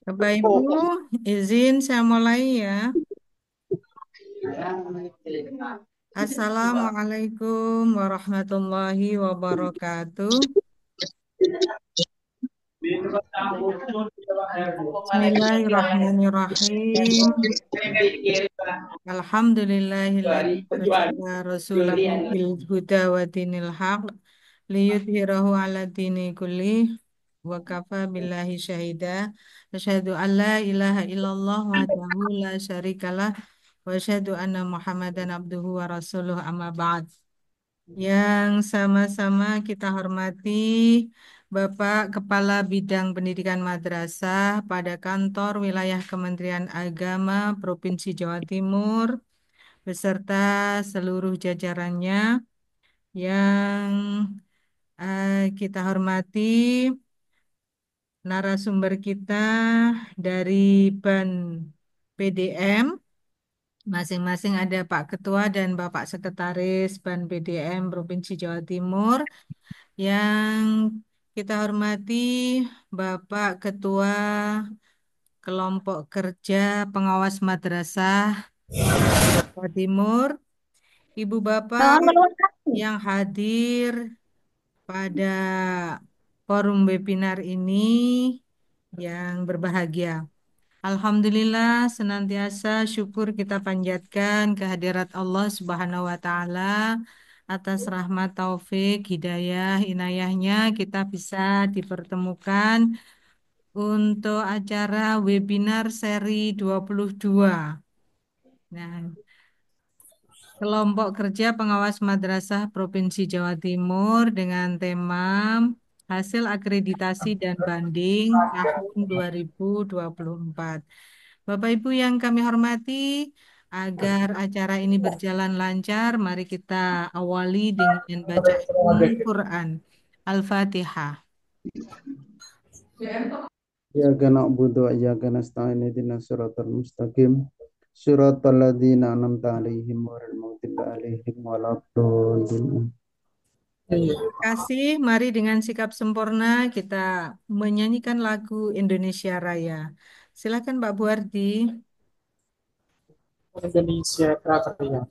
Bapak Ibu, izin saya mulai ya. Assalamualaikum warahmatullahi wabarakatuh. Bismillahirrahmanirrahim. Alhamdulillahilladzi arsala rasulahu bil huda wa dinil haq liyudhhirahu ala dini kullih wa kafa billahi syahida. Asyhadu an la ilaha illallah wahdahu la syarikalah wa asyhadu anna Muhammadan abduhu wa rasuluh amma ba'd. Yang sama-sama kita hormati Bapak Kepala Bidang Pendidikan Madrasah pada kantor wilayah Kementerian Agama Provinsi Jawa Timur beserta seluruh jajarannya yang kita hormati narasumber kita dari BAN PDM. Masing-masing ada Pak Ketua dan Bapak Sekretaris BAN PDM Provinsi Jawa Timur. Yang kita hormati Bapak Ketua Kelompok Kerja Pengawas Madrasah Jawa Timur, Ibu Bapak yang hadir pada forum webinar ini yang berbahagia. Alhamdulillah senantiasa syukur kita panjatkan kehadirat Allah Subhanahu wa taala atas rahmat taufik hidayah inayahnya kita bisa dipertemukan untuk acara webinar seri 22. Nah, Kelompok Kerja Pengawas Madrasah Provinsi Jawa Timur dengan tema Hasil Akreditasi dan Banding tahun 2024. Bapak Ibu yang kami hormati, agar acara ini berjalan lancar, mari kita awali dengan bacaan Quran. Al-Fatihah. Iyyaka na'budu wa iyyaka nasta'in ihdinas siratal mustaqim siratal ladzina an'amta 'alaihim ghairil maghdubi 'alaihim waladdallin. Terima kasih. Mari dengan sikap sempurna kita menyanyikan lagu Indonesia Raya. Silakan Pak Buardi. Indonesia Prakarya.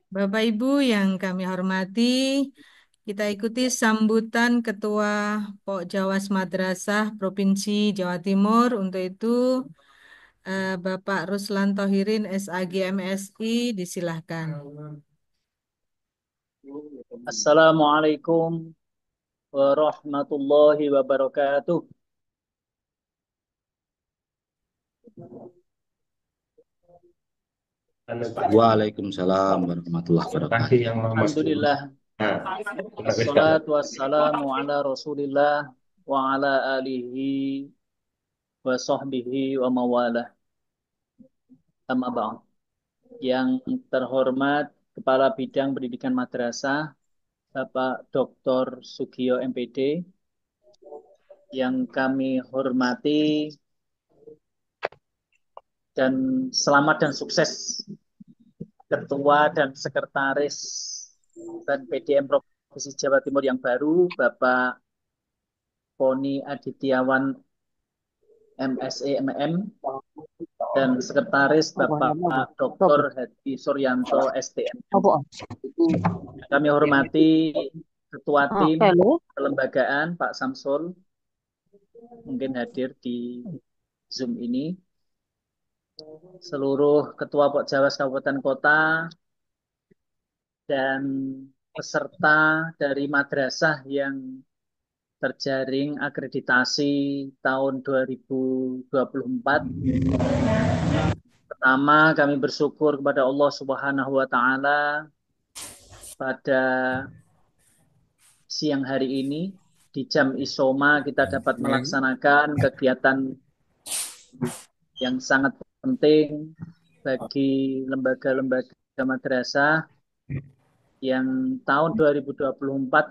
Bapak Ibu yang kami hormati, kita ikuti sambutan Ketua Pokjawas Madrasah Provinsi Jawa Timur. Untuk itu, Bapak Ruslan Tohirin, SAG MSI, disilahkan. Assalamualaikum warahmatullahi wabarakatuh. Waalaikumsalam warahmatullahi wabarakatuh. Alhamdulillah. Assalatu wassalamu ala Rasulillah wa ala alihi wa sahbihi wa mawalah. Amma ba'd. Yang terhormat Kepala Bidang Pendidikan Madrasah Bapak Dr. Sugio MPD, yang kami hormati dan selamat dan sukses Ketua dan Sekretaris dan PDM Provinsi Jawa Timur yang baru, Bapak Poni Adityawan MSE MM, dan Sekretaris Bapak Dr. Hadi Suryanto STM. Kami hormati Ketua Tim Kelembagaan Pak Samsul, mungkin hadir di Zoom ini, seluruh Ketua Pokjawas Kabupaten Kota, dan peserta dari madrasah yang terjaring akreditasi tahun 2024. Pertama, kami bersyukur kepada Allah Subhanahu wa Ta'ala pada siang hari ini di jam isoma kita dapat melaksanakan kegiatan yang sangat penting bagi lembaga-lembaga madrasah yang tahun 2024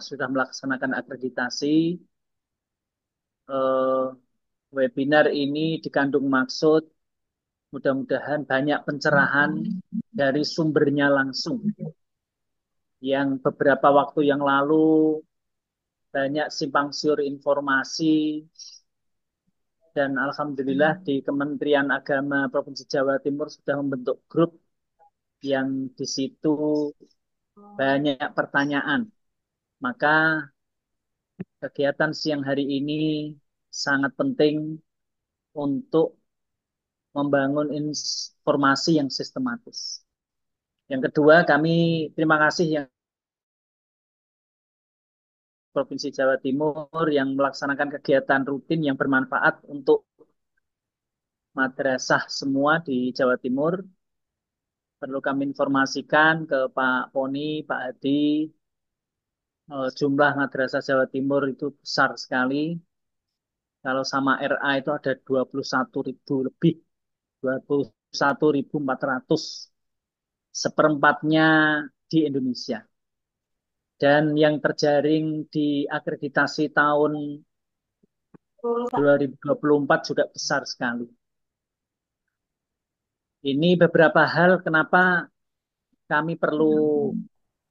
sudah melaksanakan akreditasi. Webinar ini dikandung maksud mudah-mudahan banyak pencerahan dari sumbernya langsung. Yang beberapa waktu yang lalu banyak simpang siur informasi, dan alhamdulillah di Kementerian Agama Provinsi Jawa Timur sudah membentuk grup yang di situ banyak pertanyaan. Maka kegiatan siang hari ini sangat penting untuk membangun informasi yang sistematis. Yang kedua, kami terima kasih yang Provinsi Jawa Timur yang melaksanakan kegiatan rutin yang bermanfaat untuk madrasah semua di Jawa Timur. Perlu kami informasikan ke Pak Poni, Pak Hadi, jumlah madrasah Jawa Timur itu besar sekali. Kalau sama RA itu ada 21.000 lebih, 21.400, seperempatnya di Indonesia. Dan yang terjaring di akreditasi tahun 2024 juga besar sekali. Ini beberapa hal kenapa kami perlu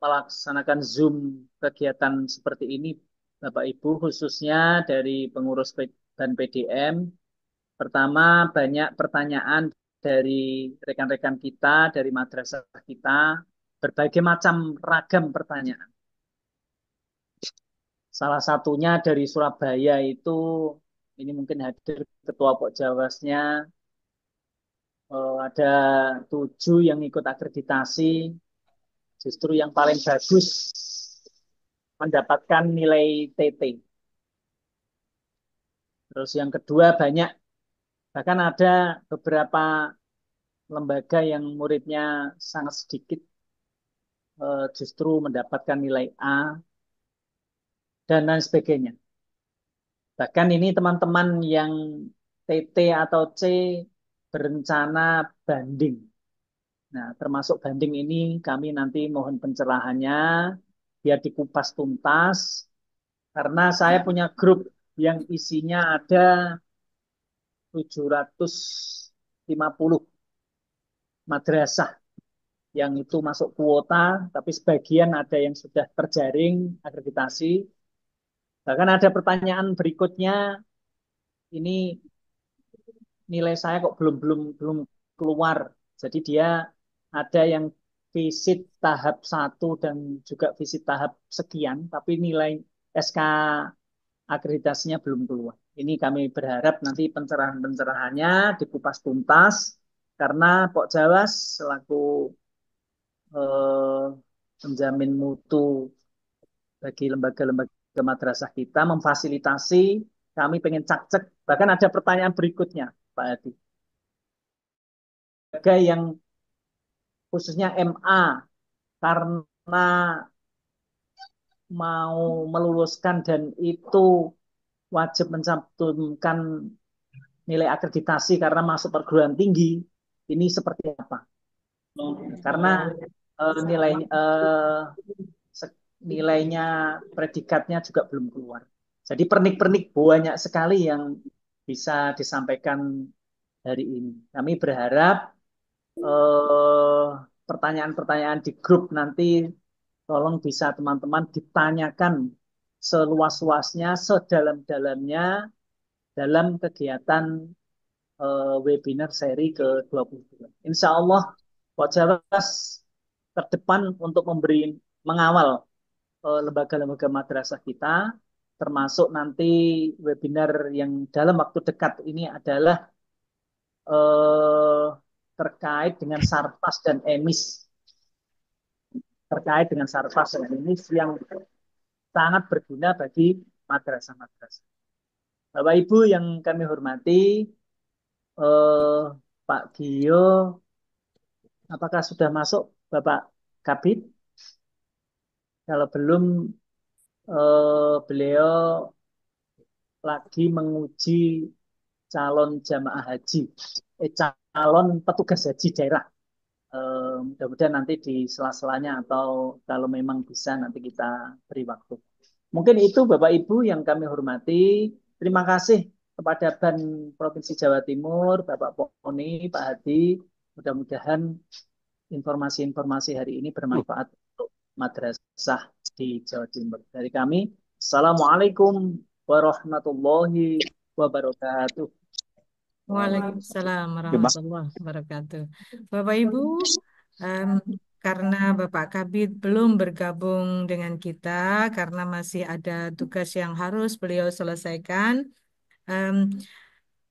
melaksanakan Zoom kegiatan seperti ini, Bapak Ibu, khususnya dari pengurus dan PDM. Pertama, banyak pertanyaan dari rekan-rekan kita, dari madrasah kita, berbagai macam ragam pertanyaan. Salah satunya dari Surabaya itu, ini mungkin hadir Ketua Pokjawasnya, ada 7 yang ikut akreditasi, justru yang paling bagus mendapatkan nilai TT. Terus yang kedua banyak, bahkan ada beberapa lembaga yang muridnya sangat sedikit, justru mendapatkan nilai A, dan lain sebagainya. Bahkan ini teman-teman yang TT atau C berencana banding. Nah, termasuk banding ini kami nanti mohon pencerahannya biar dikupas tuntas, karena saya punya grup yang isinya ada 750 madrasah yang itu masuk kuota, tapi sebagian ada yang sudah terjaring akreditasi. Bahkan ada pertanyaan berikutnya, ini nilai saya kok belum keluar. Jadi dia ada yang visit tahap 1 dan juga visit tahap sekian, tapi nilai SK akreditasinya belum keluar. Ini kami berharap nanti pencerahan-pencerahannya dikupas tuntas, karena Pok Jawas selaku penjamin mutu bagi lembaga-lembaga madrasah kita memfasilitasi, kami pengen cak-cek. Bahkan ada pertanyaan berikutnya, Pak Hadi. Lembaga yang khususnya MA, karena mau meluluskan dan itu wajib mencantumkan nilai akreditasi karena masuk perguruan tinggi, ini seperti apa? Karena nilainya nilainya predikatnya juga belum keluar. Jadi pernik-pernik banyak sekali yang bisa disampaikan hari ini. Kami berharap eh, pertanyaan-pertanyaan di grup nanti tolong bisa teman-teman ditanyakan seluas-luasnya, sedalam-dalamnya dalam kegiatan webinar seri ke-22. Insya Allah, Wajawas terdepan untuk mengawal lembaga-lembaga madrasah kita, termasuk nanti webinar yang dalam waktu dekat ini adalah eh, terkait dengan Sarpas dan Emis, yang sangat berguna bagi madrasah-madrasah. Bapak Ibu yang kami hormati, eh, Pak Gio, apakah sudah masuk Bapak Kabit? Kalau belum, beliau lagi menguji calon jamaah haji, calon petugas haji daerah. Mudah-mudahan nanti di sela-selanya atau kalau memang bisa nanti kita beri waktu. Mungkin itu Bapak Ibu yang kami hormati. Terima kasih kepada Ban Provinsi Jawa Timur, Bapak Poni, Pak Hadi. Mudah-mudahan informasi-informasi hari ini bermanfaat untuk madrasah di Jawa Timur. Dari kami, Assalamualaikum warahmatullahi wabarakatuh. Waalaikumsalam warahmatullahi wabarakatuh. Bapak Ibu, em, karena Bapak Kabid belum bergabung dengan kita karena masih ada tugas yang harus beliau selesaikan, em,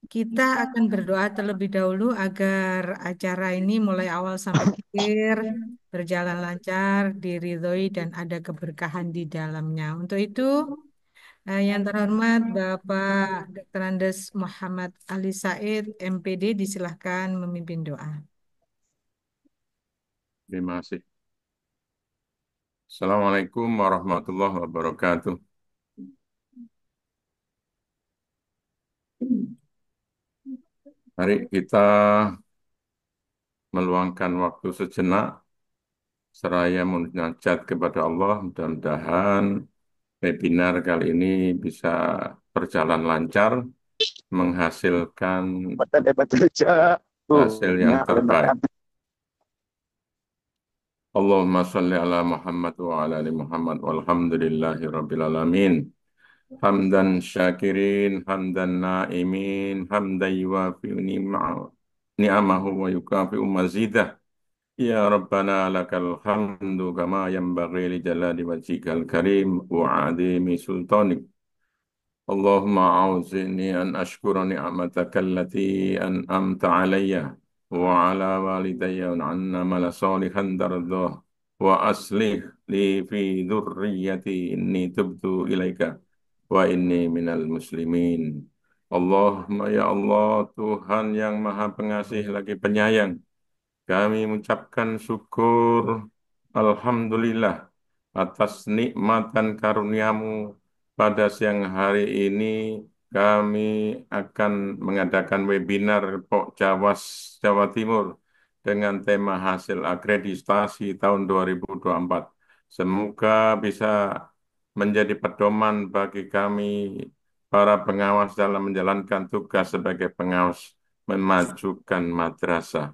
kita akan berdoa terlebih dahulu agar acara ini mulai awal sampai akhir berjalan lancar, diridhoi dan ada keberkahan di dalamnya. Untuk itu, yang terhormat Bapak Dr. Andes Muhammad Ali Said, MPD, disilahkan memimpin doa. Terima kasih. Assalamualaikum warahmatullahi wabarakatuh. Mari kita meluangkan waktu sejenak seraya munajat kepada Allah. Mudah-mudahan webinar kali ini bisa berjalan lancar, menghasilkan hasil yang terbaik. Allahumma sholli ala Muhammad wa ala ali Muhammad walhamdulillahi rabbil alamin. Hamdan syakirin, hamdan naimin, hamdan yuafi ni'amahu wa yukafi'u mazidah. Ya Rabbana lakal hamdu kama yanbaghi li jalali wajhikal karim wa adimi sultanik. Allahumma a'udzini an ashkura ni'mataka allati an'amta alayya wa ala walidayya wa anna mala salihan dardah wa aslih li fi dhurriyyati inni tubtu ilaika wa inni minal muslimin. Allahumma ya Allah, Tuhan yang Maha Pengasih lagi Penyayang, kami mengucapkan syukur Alhamdulillah atas nikmat dan karuniamu. Pada siang hari ini kami akan mengadakan webinar Pok Jawas Jawa Timur dengan tema hasil akreditasi tahun 2024. Semoga bisa menjadi pedoman bagi kami para pengawas dalam menjalankan tugas sebagai pengawas memajukan madrasah.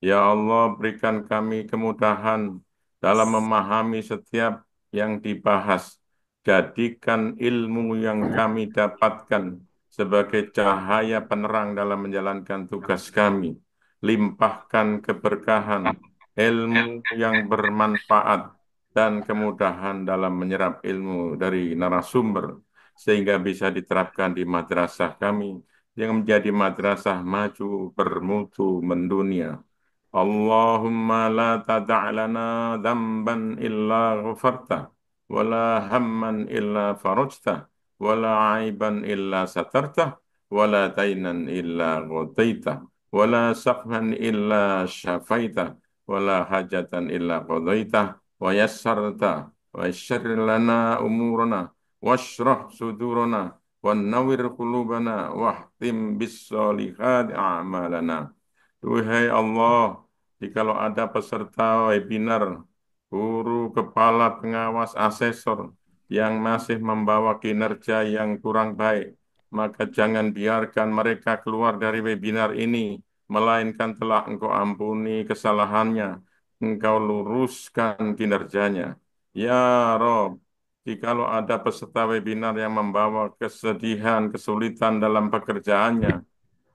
Ya Allah, berikan kami kemudahan dalam memahami setiap yang dibahas. Jadikan ilmu yang kami dapatkan sebagai cahaya penerang dalam menjalankan tugas kami. Limpahkan keberkahan, ilmu yang bermanfaat, dan kemudahan dalam menyerap ilmu dari narasumber, sehingga bisa diterapkan di madrasah kami yang menjadi madrasah maju bermutu mendunia. Allahumma la tada' lana dhanban illa ghafarta wa la hamman illa farajta wa la aiban illa satarta wa la dainan illa ghadaita wa la saqman illa syafaita ولا حاجة إلا قضيته ويسرته ويسر لنا أمورنا واشرح صدورنا ونور قلوبنا واختم بالصالحات أعمالنا. Duhai Allah, jikalau ada peserta webinar, guru, kepala, pengawas, asesor yang masih membawa kinerja yang kurang baik, maka jangan biarkan mereka keluar dari webinar ini, melainkan telah Engkau ampuni kesalahannya, Engkau luruskan kinerjanya. Ya Rob, jikalau ada peserta webinar yang membawa kesedihan, kesulitan dalam pekerjaannya,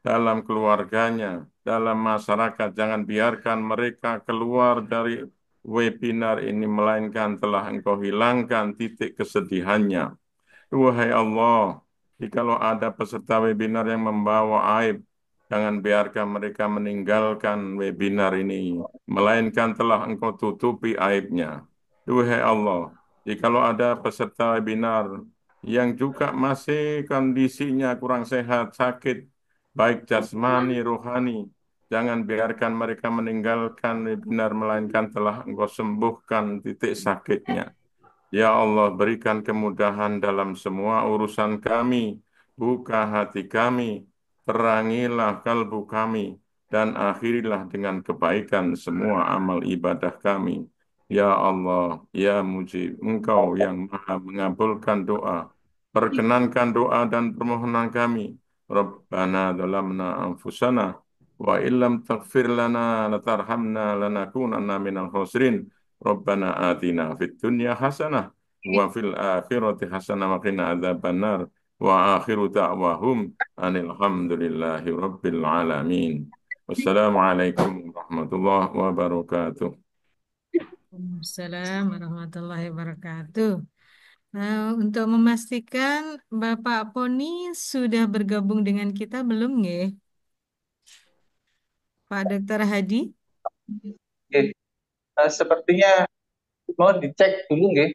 dalam keluarganya, dalam masyarakat. Jangan biarkan mereka keluar dari webinar ini, melainkan telah Engkau hilangkan titik kesedihannya. Wahai Allah, jikalau ada peserta webinar yang membawa aib, jangan biarkan mereka meninggalkan webinar ini, melainkan telah Engkau tutupi aibnya. Wahai Allah, jikalau ada peserta webinar yang juga masih kondisinya kurang sehat, sakit, baik jasmani, rohani, jangan biarkan mereka meninggalkan webinar, melainkan telah Engkau sembuhkan titik sakitnya. Ya Allah, berikan kemudahan dalam semua urusan kami, buka hati kami, terangilah kalbu kami, dan akhirilah dengan kebaikan semua amal ibadah kami. Ya Allah, Ya Mujib, Engkau yang Maha mengabulkan doa, perkenankan doa dan permohonan kami. Rabbana dalamna anfusana, wa illam taghfir lana latarhamna lanakunanna minal khosirin. Rabbana atina fid dunya hasanah wa fil akhirati hasanah wa qina adzabannar wa akhiru da'wahum anil hamdulillahi rabbil alamin. Wassalamualaikum warahmatullahi wabarakatuh. Waalaikumsalam warahmatullahi wabarakatuh. Nah, untuk memastikan Bapak Poni sudah bergabung dengan kita belum nggih? Pak Dr. Hadi? Oke, sepertinya mau dicek dulu nggih.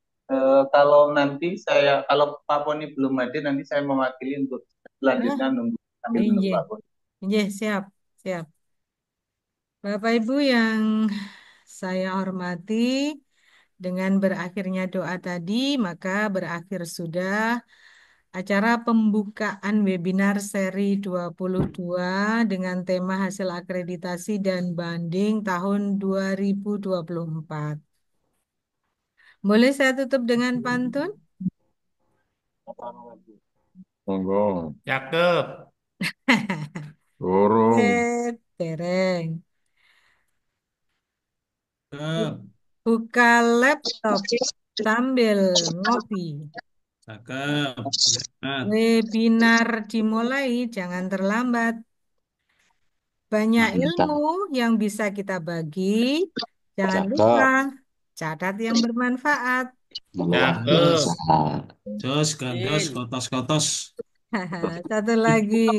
Kalau nanti kalau Pak Poni belum hadir, nanti saya mewakili untuk Ah, selanjutnya nunggu sambil menunggu iya. Pak Poni. Iya, siap, siap. Bapak Ibu yang saya hormati, dengan berakhirnya doa tadi, maka berakhir sudah acara pembukaan webinar seri 22 dengan tema hasil akreditasi dan banding tahun 2024. Boleh saya tutup dengan pantun? Monggo, Cakep. burung. Tereng. Cakep. Buka laptop sambil ngopi. Cakep. Lihat. Webinar dimulai, jangan terlambat. Banyak Mantap. ilmu yang bisa kita bagi. Jangan lupa Cakep. catat yang bermanfaat. Luar Cakep. biasa. Jos, gandos, kotos-kotos. Satu lagi.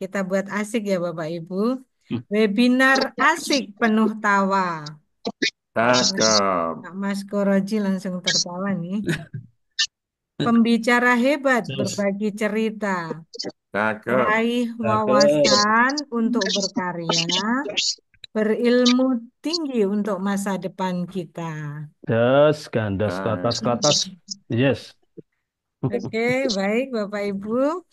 Kita buat asik ya Bapak Ibu. Webinar asik penuh tawa. Cakep. Pak Mas Koroji langsung tertawa nih. Pembicara hebat Jos. berbagi cerita. Cakep. Raih Cakep. wawasan untuk berkarya. Berilmu tinggi untuk masa depan kita. Yes, gandos Cakep. kotos-kotos. Yes. Oke, baik Bapak Ibu.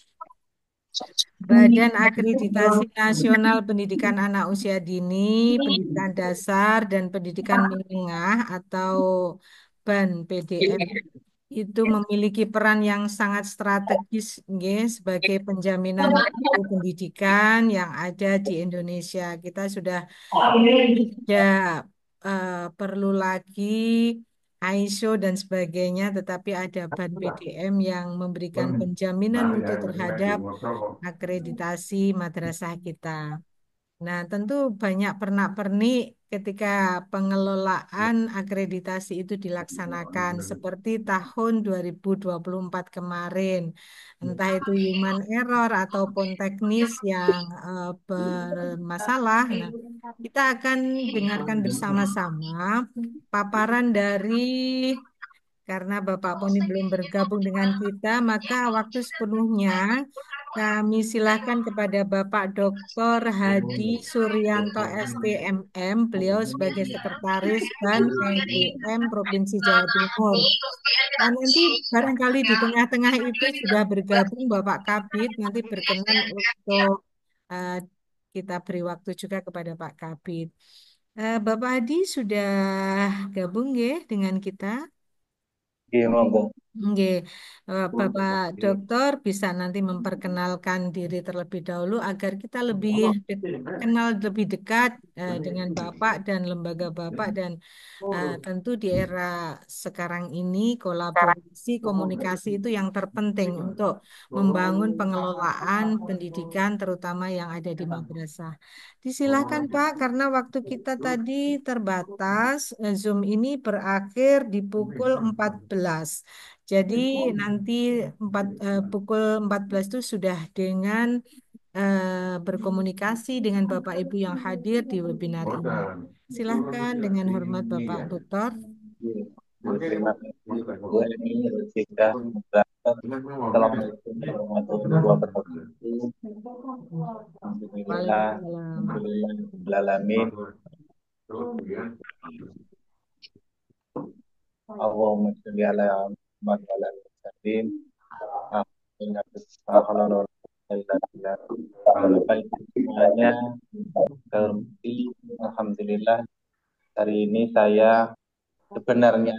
Badan Akreditasi Nasional Pendidikan Anak Usia Dini, Pendidikan Dasar dan Pendidikan Menengah atau BAN PDM itu memiliki peran yang sangat strategis nggih, sebagai penjaminan mutu pendidikan yang ada di Indonesia. Kita sudah tidak perlu lagi ISO dan sebagainya, tetapi ada BAN PDM yang memberikan penjaminan mutu terhadap akreditasi madrasah kita. Nah, tentu banyak pernak-pernik ketika pengelolaan akreditasi itu dilaksanakan seperti tahun 2024 kemarin. Entah itu human error ataupun teknis yang bermasalah. Nah, kita akan dengarkan bersama-sama paparan dari karena Bapak Poni belum bergabung dengan kita, maka waktu sepenuhnya kami silakan kepada Bapak Dr. Hadi Suryanto STMM, beliau sebagai Sekretaris BAN PDM Provinsi Jawa Timur. Nah, nanti barangkali di tengah-tengah itu sudah bergabung Bapak Kabit, nanti berkenan untuk eh, kita beri waktu juga kepada Pak Kabit. Bapak Hadi sudah gabung ya dengan kita? Iya, monggo. Nggih. Bapak Dokter bisa nanti memperkenalkan diri terlebih dahulu agar kita lebih kenal lebih dekat dengan Bapak dan lembaga Bapak dan tentu di era sekarang ini kolaborasi komunikasi itu yang terpenting untuk membangun pengelolaan pendidikan terutama yang ada di madrasah. Disilahkan Pak, karena waktu kita tadi terbatas, Zoom ini berakhir di pukul 14. Jadi nanti pukul 14 itu sudah dengan berkomunikasi dengan Bapak Ibu yang hadir di webinar ini. Silahkan dengan hormat Bapak Dokter. Terima kasih Bu Eni, Rosika, Moderator. Assalamualaikum warahmatullahi wabarakatuh. Alhamdulillah, Waalaikumsalam. alhamdulillah, rabbil alamin. Allahumma sholli ala Muhammad wa ala ali wasallim. Alhamdulillah, alhamdulillah. Bapak Ibu semuanya, saya hormati, alhamdulillah hari ini saya sebenarnya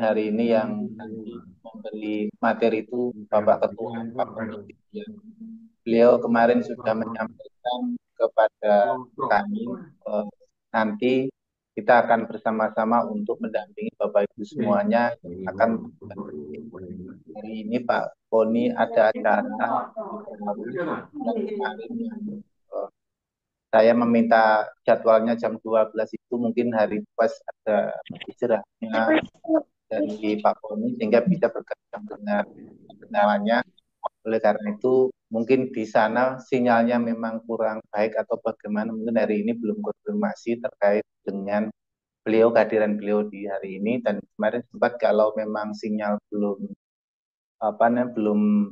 hari ini yang nanti memberi materi itu Bapak Ketua Pak Komisi. Beliau kemarin sudah menyampaikan kepada kami nanti kita akan bersama-sama untuk mendampingi Bapak Ibu semuanya akan hari ini Pak Boni ada acara yang kemarin yang saya meminta jadwalnya jam 12 itu mungkin hari pas ada istirahatnya dari Pak Boni sehingga bisa berkaitan dengan kenalannya. Oleh karena itu mungkin di sana sinyalnya memang kurang baik atau bagaimana, mungkin hari ini belum konfirmasi terkait dengan kehadiran beliau di hari ini, dan kemarin sempat kalau memang sinyal belum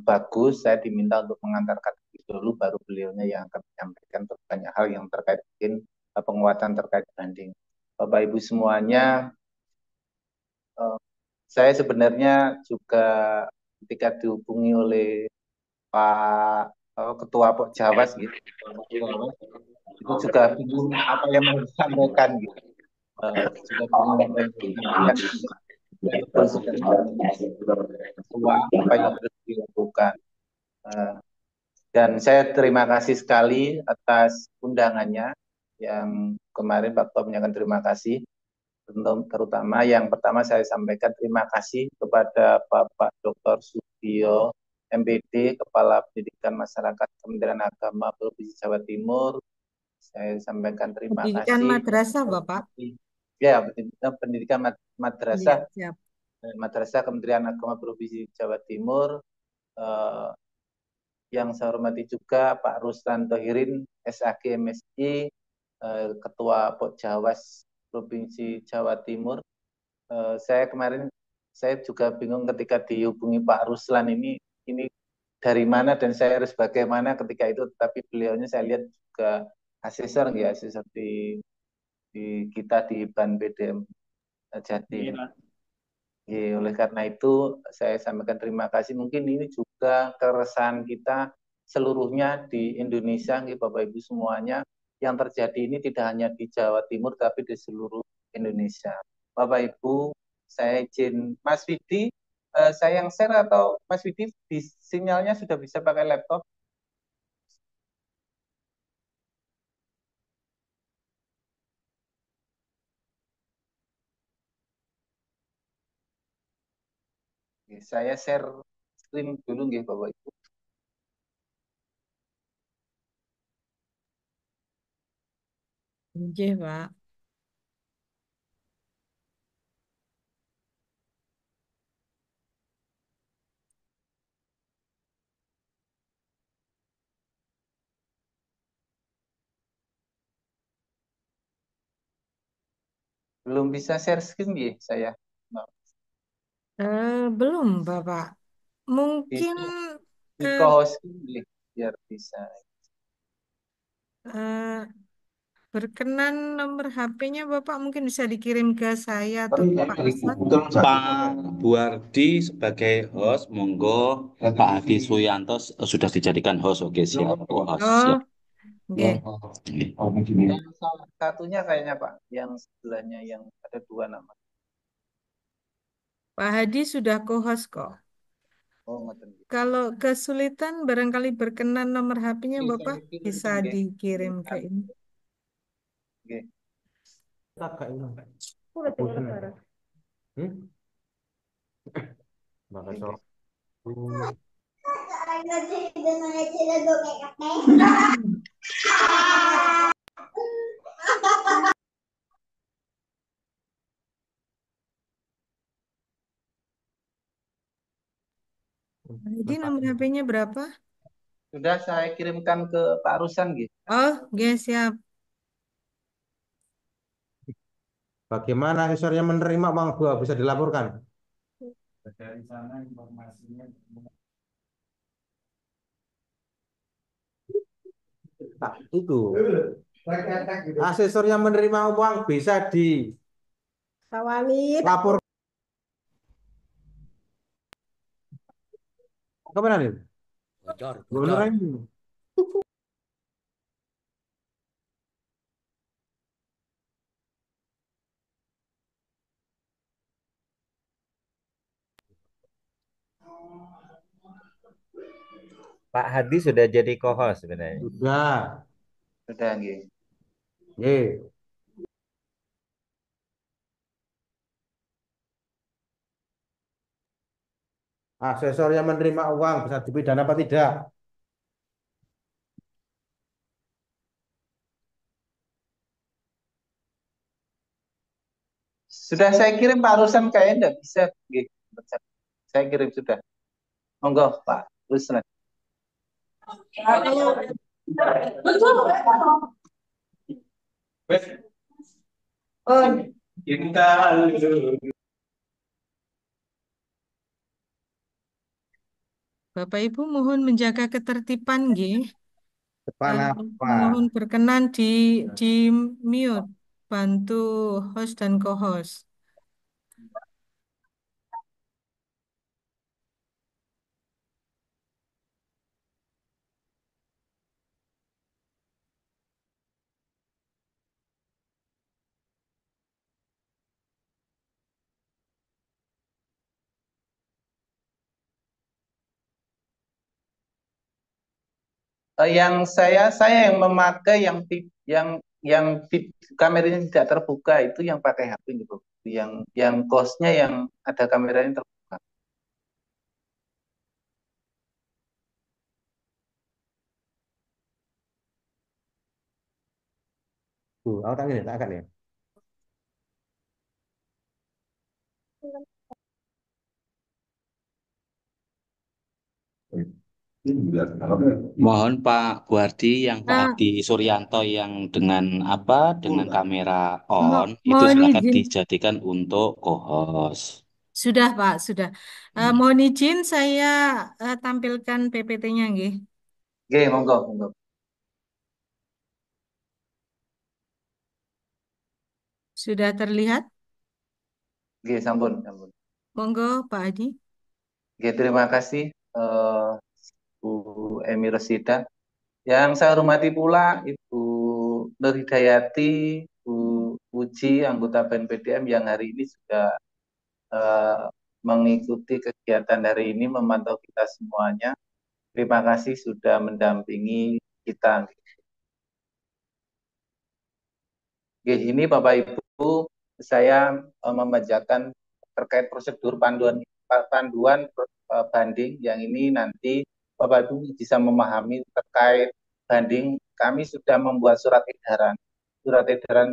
bagus, saya diminta untuk mengantarkan dulu baru beliaunya yang akan menyampaikan banyak hal yang terkait mungkin penguatan terkait banding. Bapak Ibu semuanya, saya sebenarnya juga ketika dihubungi oleh Pak Ketua Pok Jawas gitu, itu juga bingung apa yang mau disampaikan gitu. Juga bingung apa yang disampaikan. Itu sudah semua apa yang harus dilakukan. Dan saya terima kasih sekali atas undangannya yang kemarin Pak Ketua menyampaikan terima kasih. Terutama yang pertama saya sampaikan terima kasih kepada Bapak Dr. Sutio MPD, Kepala Pendidikan Masyarakat Kementerian Agama Provinsi Jawa Timur. Saya sampaikan terima Pendidikan kasih. madrasah, Bapak. Ya, pendidikan madrasah. Ya, siap. Madrasah Kementerian Agama Provinsi Jawa Timur. Yang saya hormati juga Pak Ruslan Tohirin, SAG MSI, Ketua Pok Jawas Provinsi Jawa Timur. Saya juga bingung ketika dihubungi Pak Ruslan ini dari mana dan saya harus bagaimana ketika itu, tapi beliaunya saya lihat juga asesor di kita di BAN PDM Jatim. Oleh karena itu saya sampaikan terima kasih. Mungkin ini juga keresahan kita seluruhnya di Indonesia, Bapak Ibu semuanya, yang terjadi ini tidak hanya di Jawa Timur tapi di seluruh Indonesia. Bapak Ibu, saya izin Mas Widi, saya yang share atau Mas Widi sinyalnya sudah bisa pakai laptop? Saya share screen dulu nggih Bapak Ibu. Nggih, Pak. Belum bisa share screen nggih saya. Belum, Bapak. Mungkin Di eh, co-host biar bisa. eh, berkenan nomor HP-nya Bapak mungkin bisa dikirim ke saya atau ke Pak Ustadz. Pak Buardi sebagai host, monggo. Pak Hadi Suyanto sudah dijadikan host. Oke, siap. Oh, host, Oh, siap. nggih. Yang salah satunya kayaknya Pak, yang sebelahnya yang ada dua nama. Pak Hadi sudah co-host kok. Oh, ngoten. Kalau kesulitan barangkali berkenan nomor HP-nya Oke, Bapak saya bisa kirimkan, Ge. dikirim ke ini. Oke. Jadi nomor HP-nya berapa? Sudah saya kirimkan ke Pak Rusan gitu. Oh, nggih siap. Bagaimana asesornya menerima uang gua bisa dilaporkan? Dari sana informasinya. Nah, itu asesor yang menerima uang bisa dilapor kemana nih? Bocor. Pak Hadi sudah jadi co-host sebenarnya. Sudah. Sudah, Ge. Ye. Asesor yang menerima uang bisa dipidana apa tidak? Sudah saya kirim Pak Rusan kayaknya enggak bisa, Ge. Saya kirim sudah. Monggo Pak Ruslan. Bapak Ibu mohon menjaga ketertiban nggih. Depan apa? Mohon berkenan di mute, bantu host dan co-host. Saya yang memakai yang kameranya tidak terbuka itu yang pakai HP gitu. Yang close-nya yang ada kameranya terbuka. Tuh, aku tak ini, tak akan ya. Mohon Pak Buardi yang Pak Nah, Hadi Suryanto yang dengan apa? Dengan kamera on itu mohon silakan izin. dijadikan untuk co-host. Sudah Pak, sudah. Mohon izin saya tampilkan PPT-nya nggih. Oke, monggo. Sudah terlihat? Oke, sampun. Monggo Pak Hadi. Oke, terima kasih Bu Emi Rosida. Yang saya hormati pula Ibu Nur Hidayati, Bu Uji, anggota BNPDM yang hari ini sudah mengikuti kegiatan hari ini, memantau kita semuanya. Terima kasih sudah mendampingi kita. Oke, ini Bapak Ibu, saya membacakan terkait prosedur panduan banding yang ini nanti Bapak Ibu bisa memahami terkait banding. Kami sudah membuat surat edaran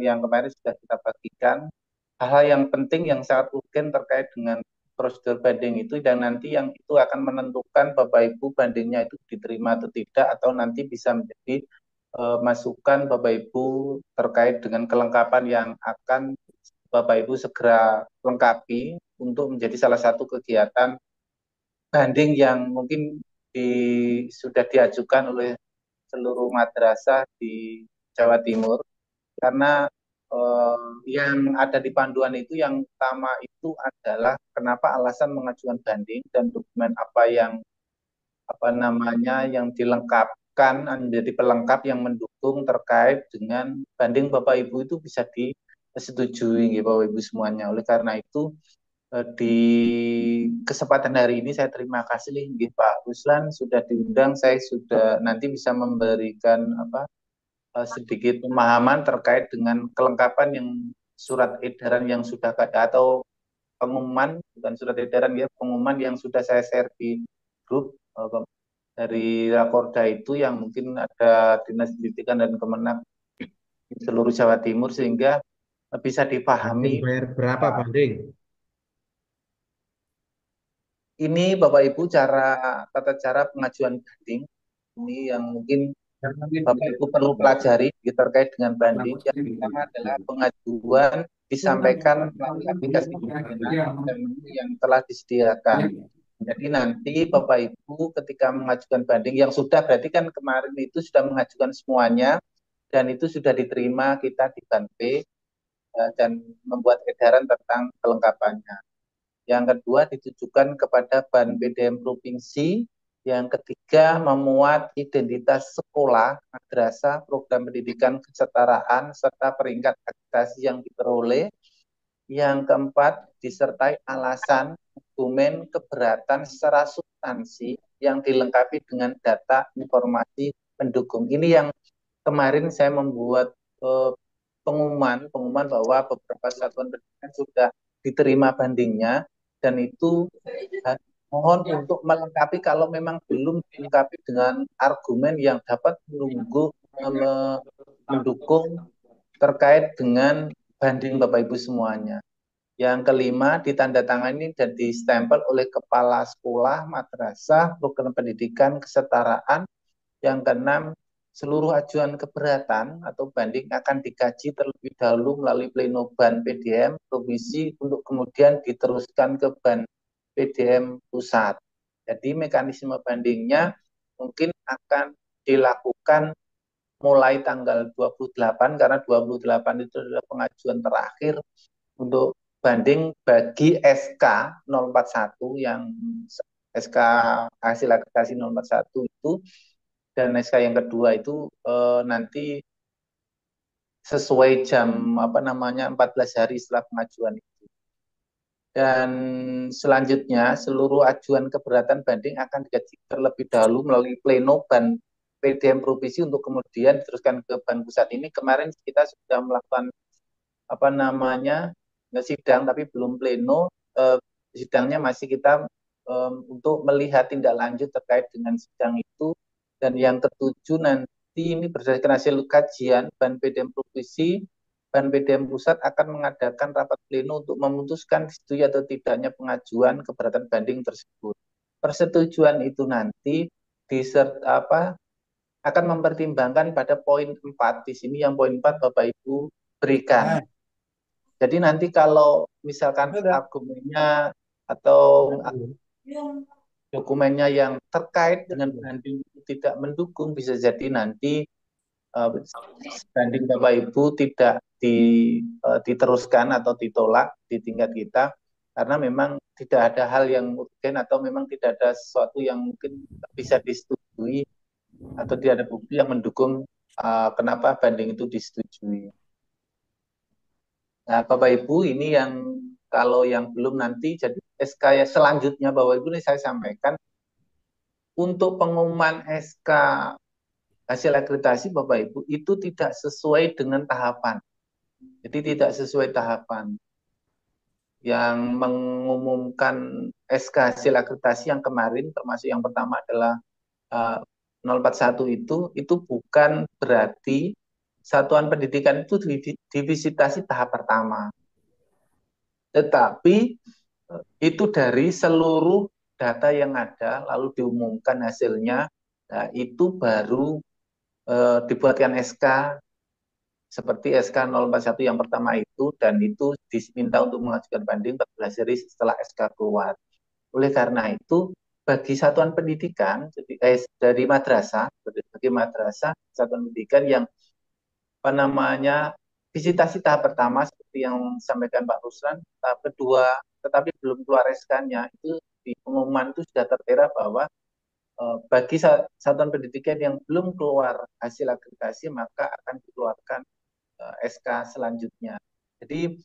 yang kemarin sudah kita bagikan. Hal-hal yang penting yang sangat urgen terkait dengan prosedur banding itu dan nanti yang itu akan menentukan Bapak Ibu bandingnya itu diterima atau tidak atau nanti bisa menjadi masukan Bapak Ibu terkait dengan kelengkapan yang akan Bapak Ibu segera lengkapi untuk menjadi salah satu kegiatan banding yang mungkin sudah diajukan oleh seluruh madrasah di Jawa Timur, karena yang ada di panduan itu yang utama itu adalah kenapa alasan mengajukan banding dan dokumen apa namanya yang dilengkapkan menjadi pelengkap yang mendukung terkait dengan banding Bapak Ibu itu bisa disetujui gitu, Bapak Ibu semuanya. Oleh karena itu di kesempatan hari ini saya terima kasih nggih, Pak Ruslan sudah diundang, saya sudah nanti bisa memberikan sedikit pemahaman terkait dengan kelengkapan yang surat edaran yang sudah ada atau pengumuman, bukan surat edaran ya, pengumuman yang sudah saya share di grup dari Rakorda itu yang mungkin ada Dinas Pendidikan dan Kemenak di seluruh Jawa Timur sehingga bisa Banding dipahami. bayar berapa banding? Ini Bapak Ibu tata cara pengajuan banding ini yang mungkin Bapak Ibu perlu pelajari terkait dengan banding. Yang pertama adalah pengajuan disampaikan melalui aplikasi yang telah disediakan. Jadi nanti Bapak Ibu ketika mengajukan banding yang sudah berarti kan kemarin itu sudah mengajukan semuanya dan itu sudah diterima kita di Banp dan membuat edaran tentang kelengkapannya. Yang kedua ditujukan kepada Ban PDM Provinsi. Yang ketiga memuat identitas sekolah, madrasah, program pendidikan kesetaraan serta peringkat akreditasi yang diperoleh. Yang keempat disertai alasan dokumen keberatan secara substansi yang dilengkapi dengan data informasi pendukung. Ini yang kemarin saya membuat pengumuman bahwa beberapa satuan pendidikan sudah diterima bandingnya dan itu mohon untuk melengkapi kalau memang belum dilengkapi dengan argumen yang dapat mendukung terkait dengan banding Bapak Ibu semuanya. Yang kelima, ditandatangani dan distempel oleh kepala sekolah, madrasah, program pendidikan, kesetaraan. Yang keenam, seluruh ajuan keberatan atau banding akan dikaji terlebih dahulu melalui pleno Ban PDM provinsi untuk kemudian diteruskan ke Ban PDM pusat. Jadi mekanisme bandingnya mungkin akan dilakukan mulai tanggal 28 karena 28 itu adalah pengajuan terakhir untuk banding bagi SK 041 yang SK hasil akreditasi 041 itu dan SK yang kedua itu nanti sesuai jam 14 hari setelah pengajuan itu. Dan selanjutnya seluruh ajuan keberatan banding akan dikaji terlebih dahulu melalui pleno Ban PDM provinsi untuk kemudian diteruskan ke Ban pusat. Ini kemarin kita sudah melakukan sidang tapi belum pleno, sidangnya masih kita untuk melihat tindak lanjut terkait dengan sidang itu. Dan yang ketujuh nanti ini berdasarkan hasil kajian Ban PDM provinsi, Ban PDM pusat akan mengadakan rapat pleno untuk memutuskan disetujui atau tidaknya pengajuan keberatan banding tersebut. Persetujuan itu nanti akan mempertimbangkan pada poin 4 di sini, yang poin 4 Bapak Ibu berikan. Jadi nanti kalau misalkan argumennya atau dokumennya yang terkait dengan banding tidak mendukung, bisa jadi nanti banding Bapak Ibu tidak diteruskan atau ditolak di tingkat kita karena memang tidak ada hal yang urgen atau memang tidak ada sesuatu yang mungkin bisa disetujui atau tidak ada bukti yang mendukung kenapa banding itu disetujui. Nah, Bapak Ibu, ini yang kalau yang belum nanti, jadi SK selanjutnya Bapak Ibu ini saya sampaikan, untuk pengumuman SK hasil akreditasi Bapak Ibu itu tidak sesuai dengan tahapan. Jadi tidak sesuai tahapan. Yang mengumumkan SK hasil akreditasi yang kemarin, termasuk yang pertama adalah 041 itu bukan berarti satuan pendidikan itu divisitasi tahap pertama. Tetapi itu dari seluruh data yang ada, lalu diumumkan hasilnya, nah, itu baru dibuatkan SK seperti SK 041 yang pertama itu. itu, dan itu diminta untuk mengajukan banding 14 hari setelah SK keluar. Oleh karena itu, bagi satuan pendidikan, dari madrasah, bagi madrasah, satuan pendidikan yang apa namanya visitasi tahap pertama seperti yang disampaikan Pak Ruslan, tahap kedua, tetapi belum keluar SK-nya, itu di pengumuman itu sudah tertera bahwa bagi satuan pendidikan yang belum keluar hasil akreditasi maka akan dikeluarkan SK selanjutnya. Jadi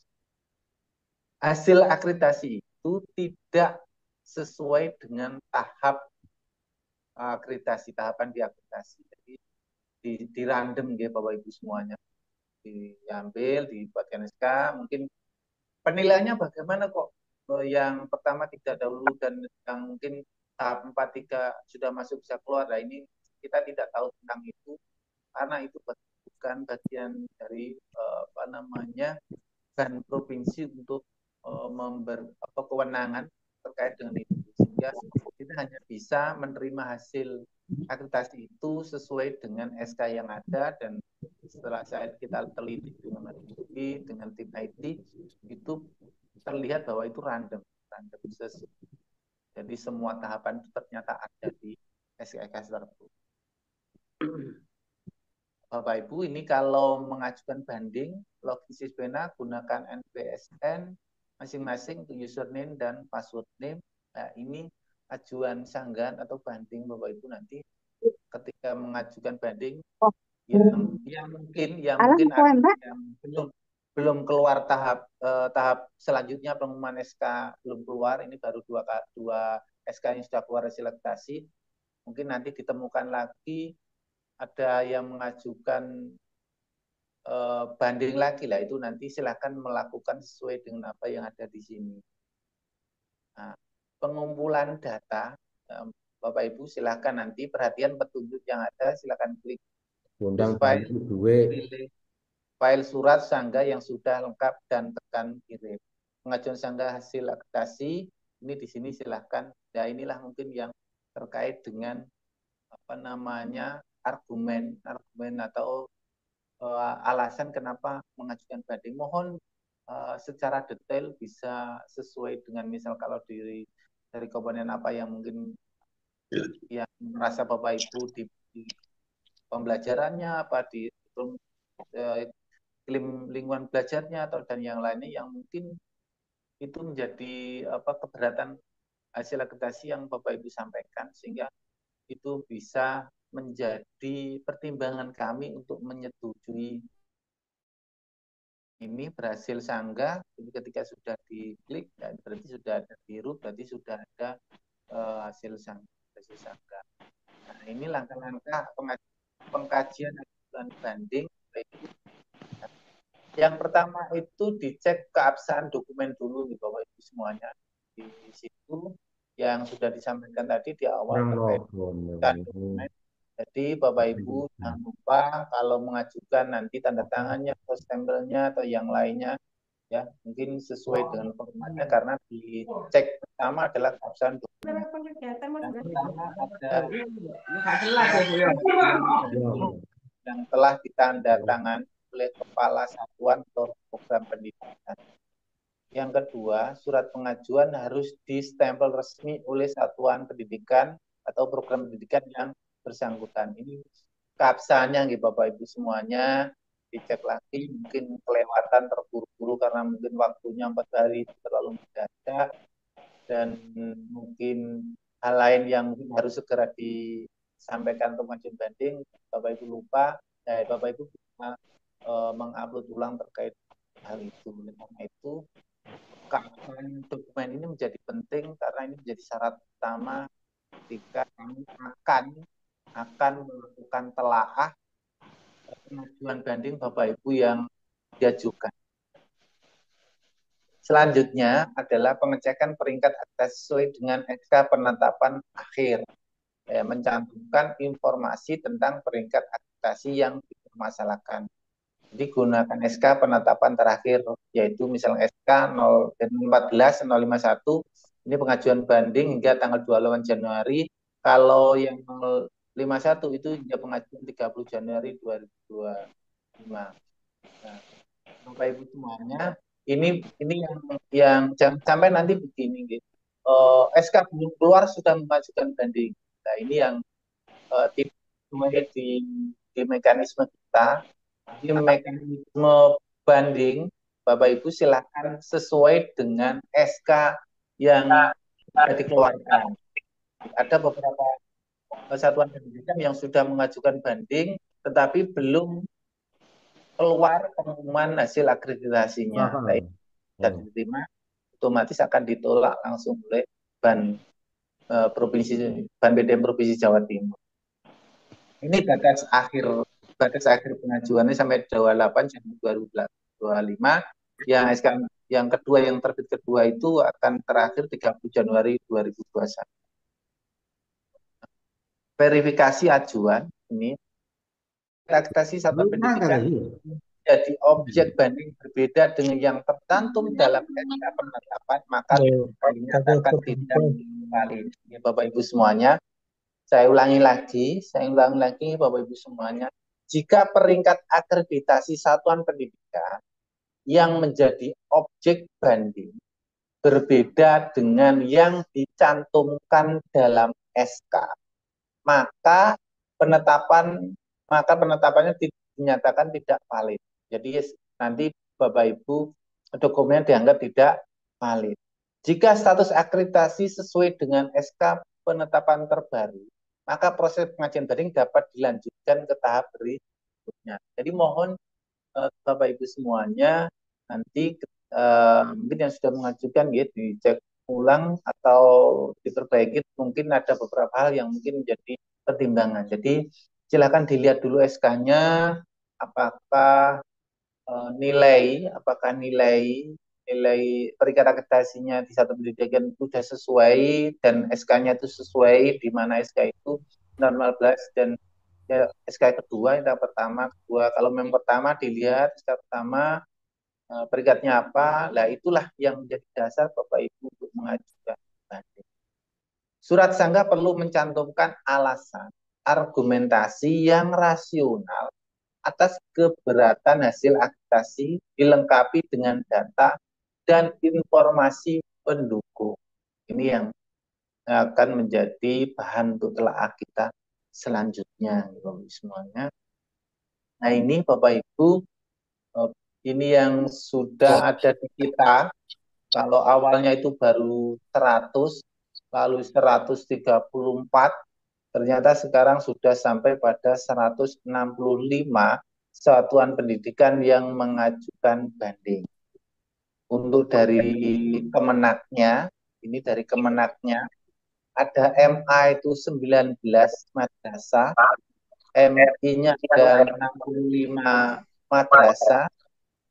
hasil akreditasi itu tidak sesuai dengan tahap akreditasi, tahapan diakreditasi. Jadi di random ya Bapak Ibu semuanya. Diambil, dibuatkan SK, mungkin penilaiannya bagaimana kok yang pertama tidak dahulu dan yang mungkin tahap 4, 3 sudah masuk bisa keluar. Nah ini kita tidak tahu tentang itu karena itu bukan bagian dari apa namanya dan provinsi untuk kewenangan terkait dengan itu, sehingga kita hanya bisa menerima hasil akreditasi itu sesuai dengan SK yang ada, dan setelah kita teliti dengan tim IT itu terlihat bahwa itu random. Jadi semua tahapan itu ternyata ada di SK tersebut. Bapak Ibu, ini kalau mengajukan banding, login Sisbena gunakan NPSN masing-masing untuk username dan password name. Nah, ini ajuan sanggahan atau banding Bapak Ibu nanti ketika mengajukan banding yang mungkin belum keluar tahap selanjutnya pengumuman SK belum keluar, ini baru dua SK yang sudah keluar hasil akreditasi. Mungkin nanti ditemukan lagi ada yang mengajukan banding lagi lah, itu nanti silakan melakukan sesuai dengan apa yang ada di sini. Nah, pengumpulan data, Bapak Ibu silakan nanti perhatian petunjuk yang ada, silakan klik file surat sanggah yang sudah lengkap dan tekan kirim. Pengajuan sanggah hasil akreditasi ini di sini silakan. Ya inilah mungkin yang terkait dengan apa namanya argumen atau alasan kenapa mengajukan banding. Mohon secara detail bisa sesuai dengan misal kalau dari komponen apa yang mungkin yang merasa Bapak Ibu di pembelajarannya, apa di iklim lingkungan belajarnya atau dan yang lainnya yang mungkin itu menjadi keberatan hasil akreditasi yang Bapak Ibu sampaikan, sehingga itu bisa menjadi pertimbangan kami untuk menyetujui ini berhasil sanggah. Ketika sudah diklik berarti sudah ada biru, berarti sudah ada hasil sanggah. Nah, ini langkah-langkah pengkajian ajuan banding. Yang pertama itu dicek keabsahan dokumen dulu nih Bapak Ibu semuanya. Di situ yang sudah disampaikan tadi di awal terkait dokumen. Jadi Bapak Ibu jangan lupa kalau mengajukan nanti tanda tangannya atau stempelnya atau yang lainnya ya mungkin sesuai dengan formatnya, karena dicek pertama adalah keabsahan dokumen. Yang pertama ada yang telah ditandatangani oleh Kepala Satuan atau Program Pendidikan. Yang kedua, surat pengajuan harus distempel resmi oleh satuan pendidikan atau program pendidikan yang bersangkutan. Ini keabsahannya nih Bapak Ibu semuanya, dicek lagi, mungkin kelewatan terburu-buru karena mungkin waktunya 4 hari terlalu mendadak, dan mungkin hal lain yang mungkin harus segera disampaikan untuk pengajuan banding, Bapak Ibu lupa, Bapak Ibu bisa mengupload ulang terkait hal itu. Karena itu keabsahan dokumen ini menjadi penting karena ini menjadi syarat utama ketika kami akan melakukan telaah pengajuan banding Bapak Ibu yang diajukan. Selanjutnya adalah pengecekan peringkat akreditasi sesuai dengan SK penetapan akhir. Mencantumkan informasi tentang peringkat akreditasi yang dipermasalahkan. Jadi gunakan SK penetapan terakhir, yaitu misalnya SK 014-051, ini pengajuan banding hingga tanggal 28 Januari. Kalau yang 051 itu hingga pengajuan 30 Januari 2025. Nah, Bapak Ibu semuanya, ini yang jangan sampai nanti begini gitu. SK belum keluar sudah mengajukan banding. Nah, ini yang tidak sesuai di mekanisme kita. Di mekanisme banding, Bapak Ibu silakan sesuai dengan SK yang sudah dikeluarkan. Ada beberapa satuan pendidikan yang sudah mengajukan banding, tetapi belum keluar pengumuman hasil akreditasinya. Nah, ini tidak diterima, otomatis akan ditolak langsung oleh Ban BDM Provinsi Jawa Timur. Ini batas akhir pengajuannya sampai 28 Januari 2025. Yang kedua, yang terbit kedua itu akan terakhir 30 Januari 2021. Verifikasi ajuan ini akreditasi satuan pendidikan jadi objek banding berbeda dengan yang tercantum dalam SK penetapan, maka dinyatakan tidak valid. Ya, Bapak Ibu semuanya, saya ulangi lagi Bapak Ibu semuanya, jika peringkat akreditasi satuan pendidikan yang menjadi objek banding berbeda dengan yang dicantumkan dalam SK, maka penetapannya dinyatakan tidak valid. Jadi nanti Bapak Ibu dokumen dianggap tidak valid. Jika status akreditasi sesuai dengan SK penetapan terbaru, maka proses pengajuan banding dapat dilanjutkan ke tahap berikutnya. Jadi mohon Bapak Ibu semuanya nanti mungkin yang sudah mengajukan ya dicek ulang atau diperbaiki, mungkin ada beberapa hal yang mungkin menjadi pertimbangan. Jadi silakan dilihat dulu SK-nya apakah nilai peringkat akreditasinya di satu pendidikan itu sudah sesuai dan SK-nya itu sesuai, di mana SK itu 19 dan ya, SK kedua, yang pertama, kedua. Kalau yang pertama dilihat SK pertama peringkatnya apa, lah itulah yang menjadi dasar Bapak Ibu untuk mengajukan banding. Surat sanggah perlu mencantumkan alasan, argumentasi yang rasional atas keberatan hasil akreditasi dilengkapi dengan data dan informasi pendukung. Ini yang akan menjadi bahan untuk telaah kita selanjutnya, Bapak semuanya. Nah, ini Bapak Ibu, ini yang sudah ada di kita. Kalau awalnya itu baru 100, lalu 134, ternyata sekarang sudah sampai pada 165 satuan pendidikan yang mengajukan banding. Untuk dari Kemenaknya, ini dari Kemenaknya, ada MA itu 19 madrasah, MI-nya ada 65 madrasah,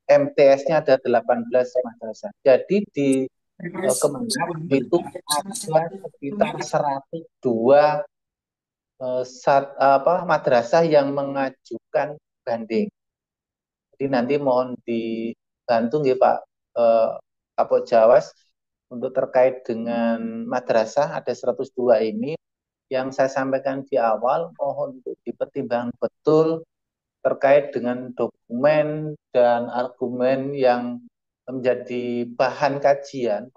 MTS-nya ada 18 madrasah. Jadi di Kemenak itu ada sekitar 102 madrasah yang mengajukan banding. Jadi nanti mohon dibantu ya Pak Kapolres Jawas untuk terkait dengan madrasah ada 102 ini yang saya sampaikan di awal, mohon untuk dipertimbangkan betul terkait dengan dokumen dan argumen yang menjadi bahan kajian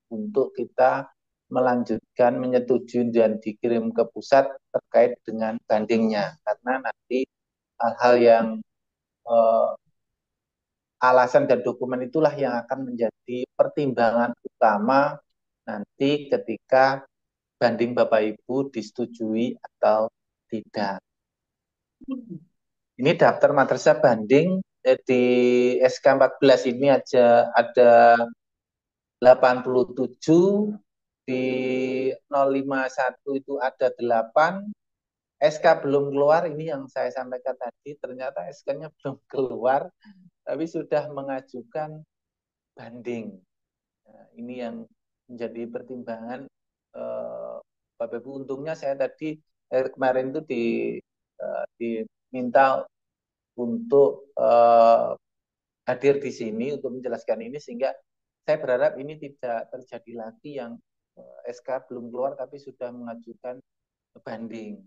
untuk kita melanjutkan, menyetujui dan dikirim ke pusat terkait dengan bandingnya. Karena nanti hal-hal yang alasan dan dokumen itulah yang akan menjadi pertimbangan utama nanti ketika banding Bapak Ibu disetujui atau tidak. Ini daftar madrasah banding di SK 14 ini aja ada 87, di 051 itu ada 8, SK belum keluar, ini yang saya sampaikan tadi, ternyata SK-nya belum keluar, tapi sudah mengajukan banding. Nah, ini yang menjadi pertimbangan Bapak Ibu. Untungnya saya tadi kemarin itu diminta untuk hadir di sini untuk menjelaskan ini, sehingga saya berharap ini tidak terjadi lagi yang SK belum keluar tapi sudah mengajukan banding,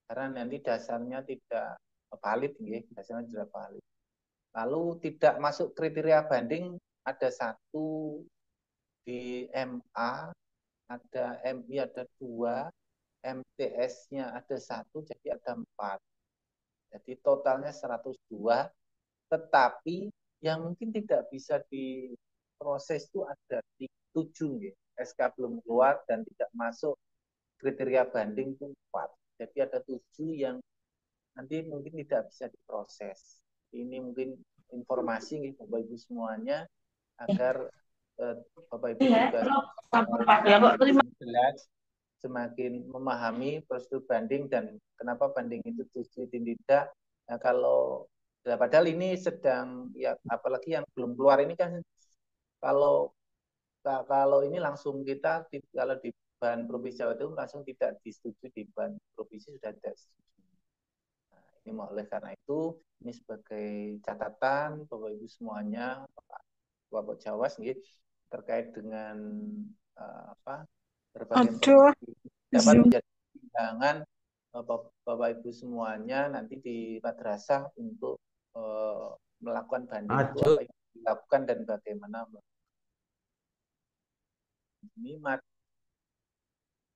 karena nanti dasarnya tidak valid, dasarnya tidak valid. Lalu tidak masuk kriteria banding ada 1 di MA, ada MI ada 2, MTS-nya ada 1, jadi ada 4. Jadi totalnya 102, tetapi yang mungkin tidak bisa diproses itu ada 7 ya. SK belum keluar dan tidak masuk kriteria banding itu 4. Jadi ada 7 yang nanti mungkin tidak bisa diproses. Ini mungkin informasi nih Bapak Ibu semuanya agar Bapak Ibu juga jelas semakin memahami prosedur banding dan kenapa banding itu tidak. Nah, kalau padahal ini sedang ya apalagi yang belum keluar ini kan kalau ini langsung kita kalau di ban provinsi Jawa Timur langsung tidak disetujui, di ban provinsi sudah tidak setuju. Nah, ini oleh karena itu ini sebagai catatan Bapak Ibu semuanya Bapak Jawas nih terkait dengan berbagai informasi dapat menjadi pertimbangan Bapak Ibu semuanya nanti di madrasah untuk melakukan banding itu apa yang dilakukan dan bagaimana. Ini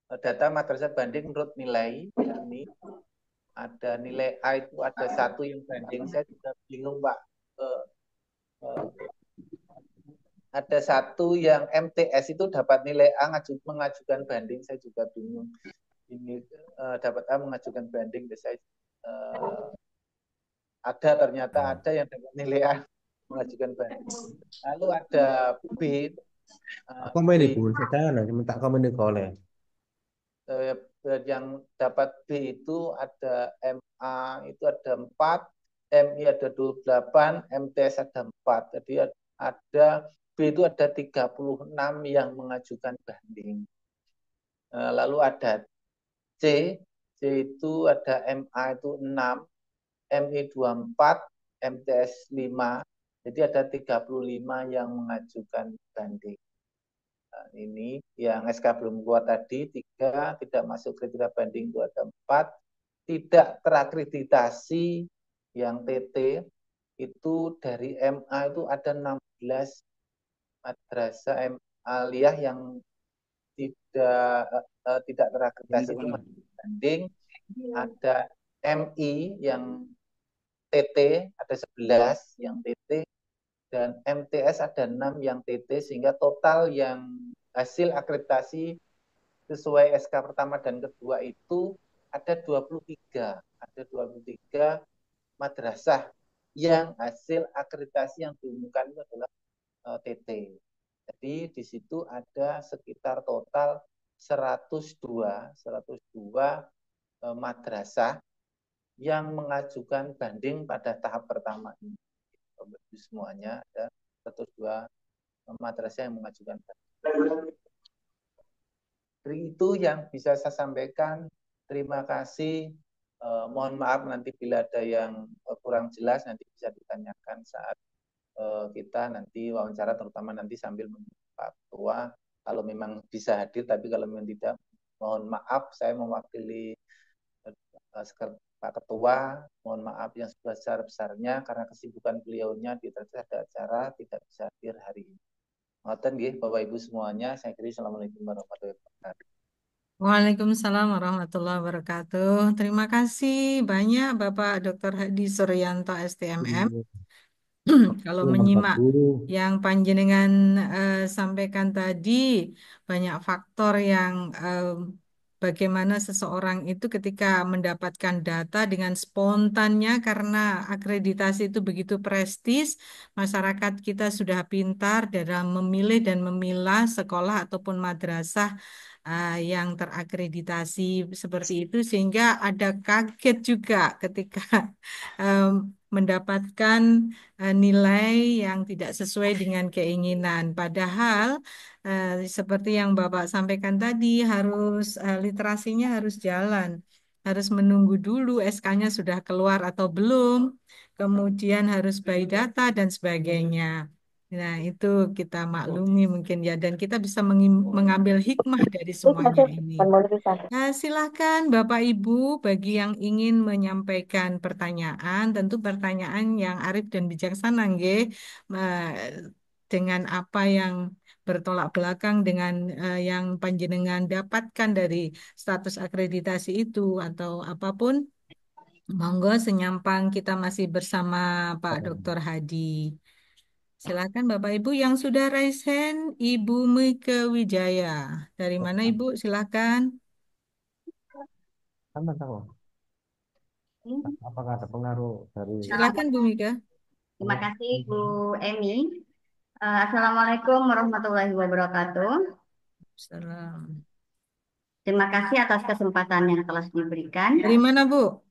data madrasah banding menurut nilai ini ada nilai A itu ada 1 yang banding, saya juga bingung Pak. Ada 1 yang MTS itu dapat nilai A mengajukan banding, saya juga bingung. Ini dapat A mengajukan banding, saya ternyata ada yang dapat nilai A mengajukan banding. Lalu ada B. Aku main di pun, saya minta kamu di kolej. Yang dapat B itu ada MA itu ada 4, MI ada 28, MTS ada 4. Jadi ada B itu ada 36 yang mengajukan banding. Lalu ada C itu ada MA itu 6, MI 24, MTS 5. Jadi ada 35 yang mengajukan banding. Ini yang SK belum keluar tadi 3, tidak masuk kriteria banding itu ada 4, tidak terakreditasi yang TT itu dari MA itu ada 16 madrasah aliyah yang tidak terakreditasi itu masuk banding. Ada MI yang TT ada 11 yang TT dan MTS ada 6 yang TT sehingga total yang hasil akreditasi sesuai SK pertama dan kedua itu ada 23. Ada 23 madrasah yang hasil akreditasi yang diumumkan itu adalah TT. Jadi di situ ada sekitar total 102 madrasah yang mengajukan banding pada tahap pertama ini. Semuanya ada 102 madrasah yang mengajukan banding. Itu yang bisa saya sampaikan. Terima kasih. Mohon maaf nanti bila ada yang kurang jelas nanti bisa ditanyakan saat kita nanti wawancara, terutama nanti sambil menunggu Pak Ketua. Kalau memang bisa hadir, tapi kalau memang tidak, mohon maaf saya mewakili Pak Ketua, mohon maaf yang sebesar-besarnya karena kesibukan beliaunya di ada acara tidak bisa hadir hari ini. Ngoten nggih Bapak Ibu semuanya, saya kira Assalamualaikum warahmatullahi wabarakatuh. Waalaikumsalam warahmatullahi wabarakatuh. Terima kasih banyak Bapak Dr. Hadi Suryanto STMM. Kalau menyimak yang panjenengan sampaikan tadi, banyak faktor yang bagaimana seseorang itu ketika mendapatkan data dengan spontannya karena akreditasi itu begitu prestis, masyarakat kita sudah pintar dalam memilih dan memilah sekolah ataupun madrasah yang terakreditasi seperti itu sehingga ada kaget juga ketika mendapatkan nilai yang tidak sesuai dengan keinginan. Padahal seperti yang Bapak sampaikan tadi harus literasinya harus jalan. Harus menunggu dulu SK-nya sudah keluar atau belum. Kemudian harus by data dan sebagainya. Nah, itu kita maklumi mungkin ya, dan kita bisa mengambil hikmah dari semuanya ini. Nah, silakan Bapak Ibu bagi yang ingin menyampaikan pertanyaan, tentu pertanyaan yang arif dan bijaksana, nggih. Eh, dengan apa yang bertolak belakang dengan yang panjenengan dapatkan dari status akreditasi itu atau apapun. Monggo senyampang kita masih bersama Pak Dr. Hadi. Silakan Bapak Ibu yang sudah raise hand, Ibu Mike Wijaya. Dari mana Ibu? Silakan. Sama tahu. Apakah ada pengaruh dari Silakan Bu Mika. Terima kasih Bu Emi. Assalamualaikum warahmatullahi wabarakatuh. Salam. Terima kasih atas kesempatan yang telah diberikan. Dari mana Bu?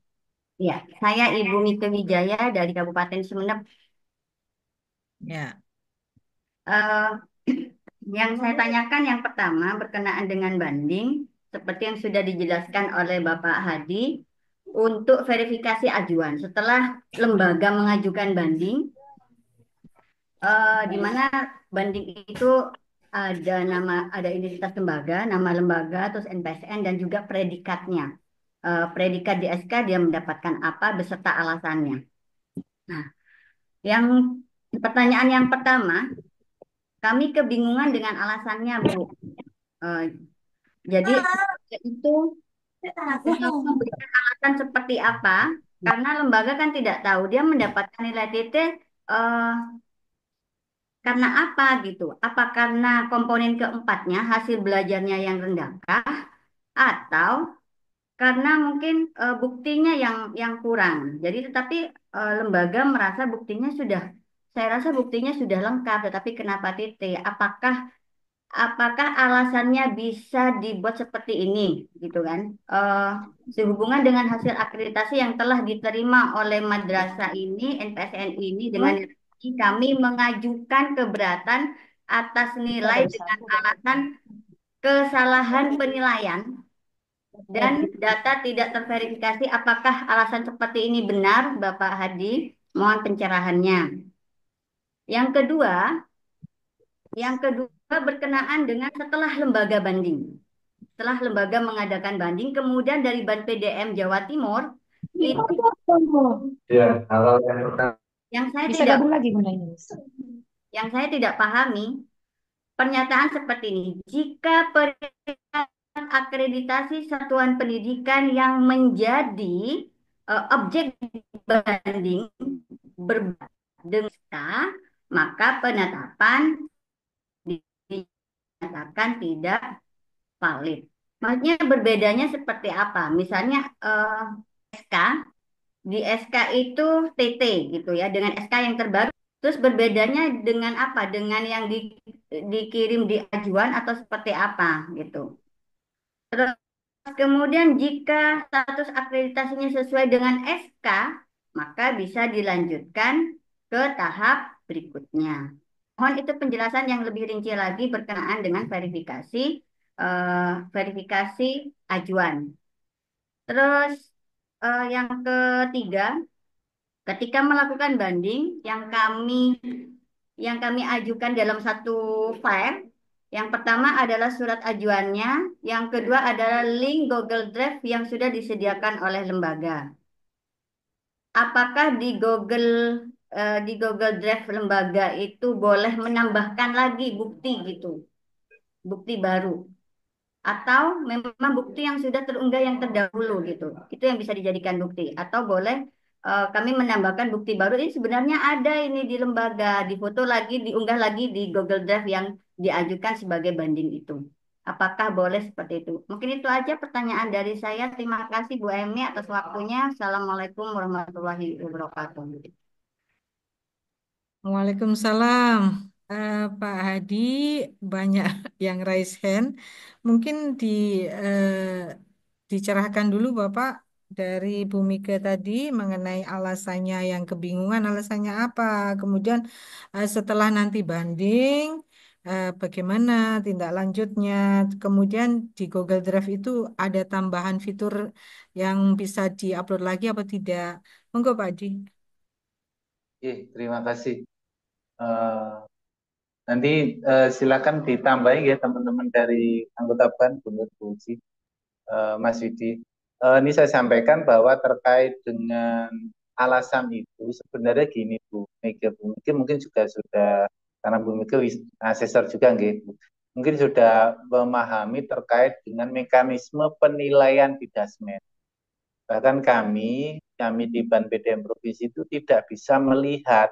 Ya, saya Ibu Mike Wijaya dari Kabupaten Sumeneb. Ya. Eh, yang saya tanyakan yang pertama berkenaan dengan banding, seperti yang sudah dijelaskan oleh Bapak Hadi, untuk verifikasi ajuan. Setelah lembaga mengajukan banding, di mana banding itu ada nama, ada identitas lembaga, nama lembaga, terus NPSN dan juga predikatnya. Predikat di SK dia mendapatkan apa beserta alasannya. Nah, yang pertanyaan yang pertama, kami kebingungan dengan alasannya, Bu. Eh, jadi itu memberikan alasan seperti apa? Karena lembaga kan tidak tahu dia mendapatkan nilai titik karena apa gitu? Apa karena komponen keempatnya hasil belajarnya yang rendahkah? Atau karena mungkin buktinya yang kurang. Jadi tetapi lembaga merasa buktinya sudah, saya rasa buktinya sudah lengkap, tetapi kenapa titik? Apakah alasannya bisa dibuat seperti ini, gitu kan? Sehubungan dengan hasil akreditasi yang telah diterima oleh madrasah ini, NPSN ini dengan kami mengajukan keberatan atas nilai dengan alasan kesalahan penilaian dan data tidak terverifikasi. Apakah alasan seperti ini benar, Bapak Hadi? Mohon pencerahannya. Yang kedua, berkenaan dengan setelah lembaga banding. Setelah lembaga mengadakan banding, kemudian dari Ban PDM Jawa Timur itu Ya, hal yang pertama. yang saya Bisa tidak gabung lagi Bunda Yunus. yang saya tidak pahami pernyataan seperti ini. Jika akreditasi satuan pendidikan yang menjadi objek banding berbanding maka penetapan dinyatakan tidak valid. Maksudnya berbedanya seperti apa? Misalnya SK, di SK itu TT gitu ya, dengan SK yang terbaru. Terus berbedanya dengan apa? Dengan yang dikirim di ajuan atau seperti apa gitu. Terus kemudian jika status akreditasinya sesuai dengan SK, maka bisa dilanjutkan ke tahap berikutnya. Mohon itu penjelasan yang lebih rinci lagi berkenaan dengan verifikasi ajuan. Terus yang ketiga, ketika melakukan banding yang kami ajukan dalam satu file, yang pertama adalah surat ajuannya, yang kedua adalah link Google Drive yang sudah disediakan oleh lembaga. Apakah di Google Drive lembaga itu boleh menambahkan lagi bukti gitu, bukti baru, atau memang bukti yang sudah terunggah yang terdahulu gitu, itu yang bisa dijadikan bukti, atau boleh kami menambahkan bukti baru ini sebenarnya ada ini di lembaga, difoto lagi, diunggah lagi di Google Drive yang diajukan sebagai banding itu. Apakah boleh seperti itu? Mungkin itu aja pertanyaan dari saya. Terima kasih Bu Emi atas waktunya. Assalamualaikum warahmatullahi wabarakatuh. Waalaikumsalam. Pak Hadi, banyak yang raise hand. Mungkin dicerahkan dulu Bapak dari Bu Mika tadi mengenai alasannya yang kebingungan, alasannya apa. Kemudian setelah nanti banding, bagaimana tindak lanjutnya. Kemudian di Google Drive itu ada tambahan fitur yang bisa diupload lagi apa tidak. Monggo Pak Hadi. Terima kasih. Eh, Nanti silakan ditambahin ya teman-teman dari anggota BAN, Bu Nur, Bu Uci, Mas Widi. Ini saya sampaikan bahwa terkait dengan alasan itu sebenarnya gini Bu Mega, Bu Mega mungkin juga sudah, karena Bu Mega asesor juga nggih, Bu. Mungkin sudah memahami terkait dengan mekanisme penilaian di Dasmen. Bahkan kami di BAN PDM Provinsi itu tidak bisa melihat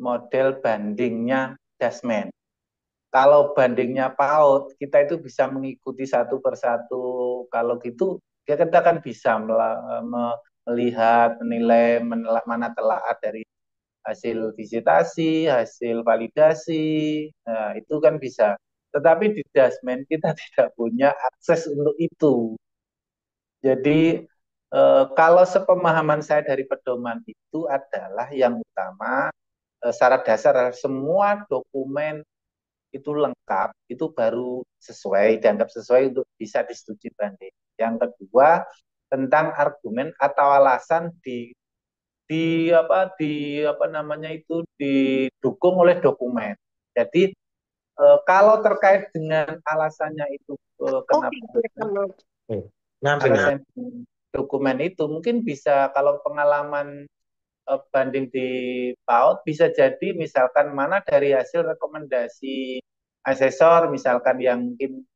model bandingnya Dasmen. Kalau bandingnya PAUD, kita itu bisa mengikuti satu persatu. Kalau gitu, kita kan bisa melihat, menilai, mana telaah dari hasil visitasi, hasil validasi, nah, itu kan bisa. Tetapi di Dasmen kita tidak punya akses untuk itu. Jadi kalau sepemahaman saya dari pedoman itu adalah yang utama syarat dasar adalah semua dokumen itu lengkap, itu baru sesuai, dianggap sesuai untuk bisa disetujui banding. Yang kedua, tentang argumen atau alasan di apa namanya itu didukung oleh dokumen. Jadi kalau terkait dengan alasannya itu kenapa alasan dokumen itu mungkin bisa, kalau pengalaman banding di PAUD bisa jadi misalkan mana dari hasil rekomendasi asesor misalkan yang mungkin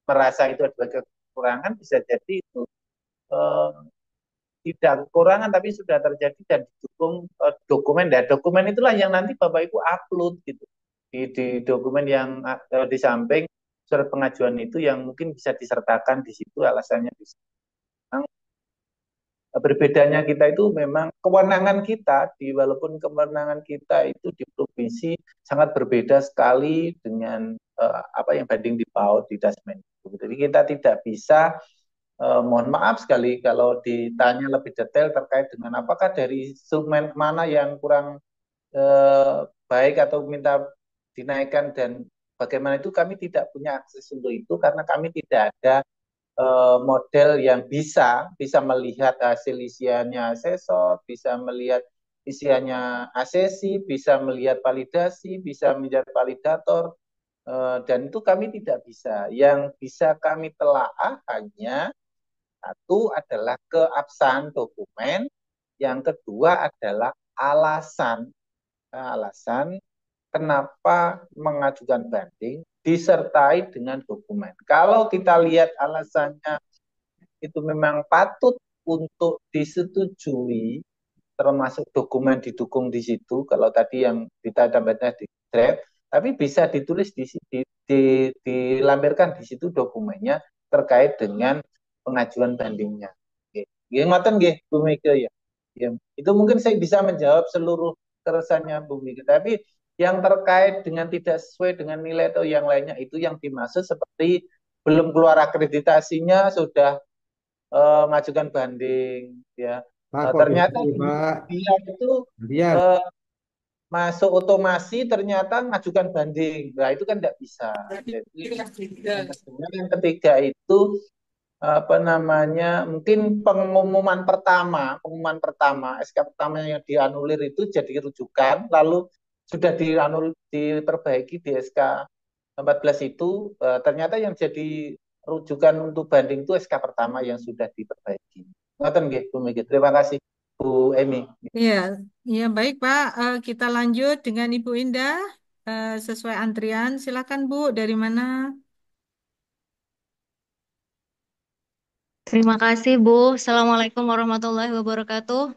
merasa itu adalah kekurangan, bisa jadi itu tidak kekurangan tapi sudah terjadi dan didukung dokumen. Dan dokumen itulah yang nanti Bapak Ibu upload gitu di dokumen yang di samping surat pengajuan itu yang mungkin bisa disertakan di situ alasannya di situ. Berbedanya kita itu memang kewenangan kita walaupun kewenangan kita itu di provinsi sangat berbeda sekali dengan apa yang banding di PAUD di Dasmen. Jadi kita tidak bisa mohon maaf sekali kalau ditanya lebih detail terkait dengan apakah dari instrumen mana yang kurang baik atau minta dinaikkan dan bagaimana, itu kami tidak punya akses untuk itu karena kami tidak ada model yang bisa melihat hasil isiannya asesor, bisa melihat isiannya asesi, bisa melihat validasi, bisa melihat validator, dan itu kami tidak bisa. Yang bisa kami telaah hanya satu adalah keabsahan dokumen, yang kedua adalah alasan kenapa mengajukan banding disertai dengan dokumen. Kalau kita lihat alasannya itu memang patut untuk disetujui, termasuk dokumen didukung di situ, kalau tadi yang kita tambahnya di draft, tapi bisa ditulis dilampirkan di situ dokumennya terkait dengan pengajuan bandingnya. Nggih ngoten nggih Bu Mega ya. Itu mungkin saya bisa menjawab seluruh keresahannya Bu Mega, tapi yang terkait dengan tidak sesuai dengan nilai atau yang lainnya itu yang dimaksud seperti belum keluar akreditasinya sudah mengajukan banding ya. Ternyata dia itu masuk otomasi ternyata mengajukan banding. Nah, itu kan tidak bisa. Jadi yang ketiga itu apa namanya, mungkin pengumuman pertama SK pertama yang dianulir itu jadi rujukan, lalu sudah diperbaiki di SK 14 itu ternyata yang jadi rujukan untuk banding itu SK pertama yang sudah diperbaiki. Ngoten nggih Bu Mega. Terima kasih Bu Emi. Iya, ya baik Pak. Kita lanjut dengan Ibu Indah sesuai antrian. Silakan Bu, dari mana? Terima kasih Bu. Assalamualaikum warahmatullahi wabarakatuh.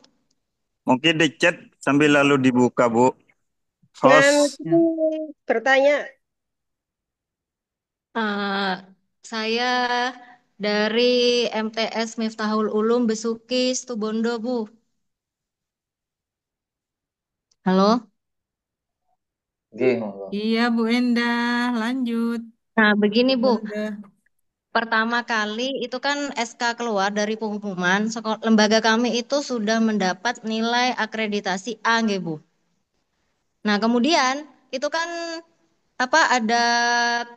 Mungkin di chat sambil lalu dibuka Bu. Host. Bertanya. Saya dari MTS Miftahul Ulum Besuki Situbondo Bu. Halo? Iya Bu Endah, lanjut. Nah begini Bu. Pertama kali itu kan SK keluar dari pengumuman, lembaga kami itu sudah mendapat nilai akreditasi A, nggih, Bu. Nah, kemudian itu kan ada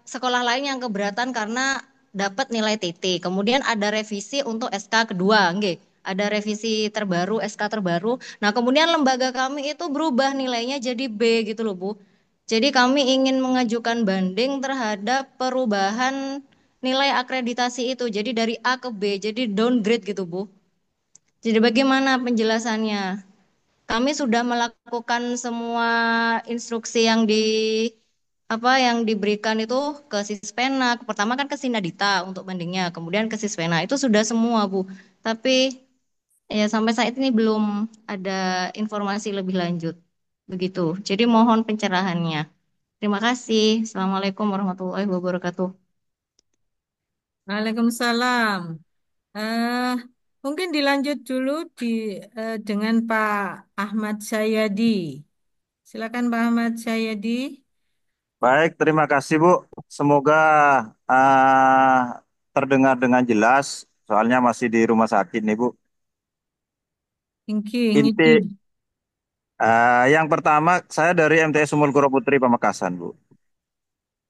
sekolah lain yang keberatan karena dapat nilai TT. Kemudian ada revisi untuk SK kedua, nggih. Ada revisi terbaru, SK terbaru. Nah, kemudian lembaga kami itu berubah nilainya jadi B gitu loh, Bu. Jadi kami ingin mengajukan banding terhadap perubahan nilai akreditasi itu. Jadi dari A ke B, jadi downgrade gitu, Bu. Jadi bagaimana penjelasannya? Kami sudah melakukan semua instruksi yang yang diberikan itu ke Sispena. Pertama kan ke Sinadita untuk bandingnya, kemudian ke Sispena. Itu sudah semua, Bu. Tapi ya sampai saat ini belum ada informasi lebih lanjut. Begitu. Jadi mohon pencerahannya. Terima kasih. Assalamualaikum warahmatullahi wabarakatuh. Waalaikumsalam. Eh, Mungkin dilanjut dulu dengan Pak Ahmad Syayadi. Silakan Pak Ahmad Syayadi. Baik, terima kasih Bu. Semoga terdengar dengan jelas. Soalnya masih di rumah sakit nih Bu. Inki, Inti ngidi. yang pertama saya dari MTS Sumul Kuro Putri Pamekasan Bu.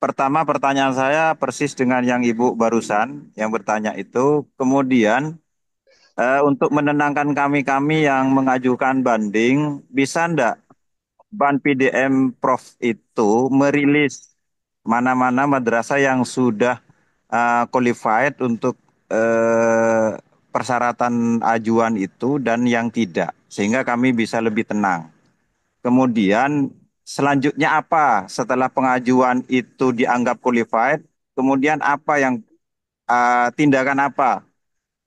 Pertama pertanyaan saya persis dengan yang Ibu barusan yang bertanya itu. Kemudian untuk menenangkan kami-kami yang mengajukan banding, bisa ndak Ban PDM Prof itu merilis mana-mana madrasah yang sudah qualified untuk persyaratan ajuan itu dan yang tidak, sehingga kami bisa lebih tenang. Kemudian selanjutnya apa setelah pengajuan itu dianggap qualified? Kemudian apa yang tindakan apa?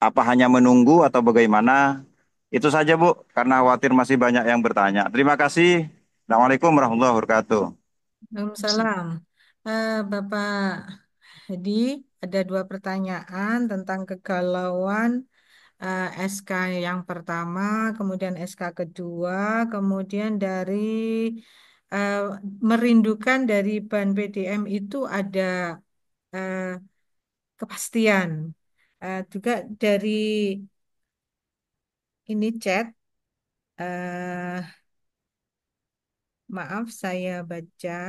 Apa hanya menunggu atau bagaimana? Itu saja Bu, karena khawatir masih banyak yang bertanya. Terima kasih. Assalamualaikum warahmatullahi wabarakatuh. Waalaikumsalam. Bapak Hadi, ada dua pertanyaan tentang kegalauan SK yang pertama, kemudian SK kedua, kemudian dari eh, merindukan dari ban PDM itu ada eh, kepastian. Juga dari ini chat, eh, maaf saya baca,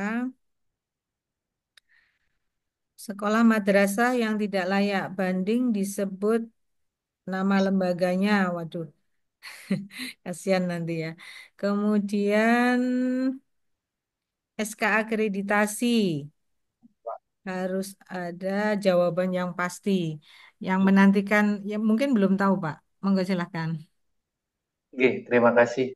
sekolah madrasah yang tidak layak banding disebut nama lembaganya. Waduh, kasihan nanti ya. Kemudian SK akreditasi harus ada jawaban yang pasti. Yang menantikan, ya mungkin belum tahu Pak. Monggo silahkan. Oke, terima kasih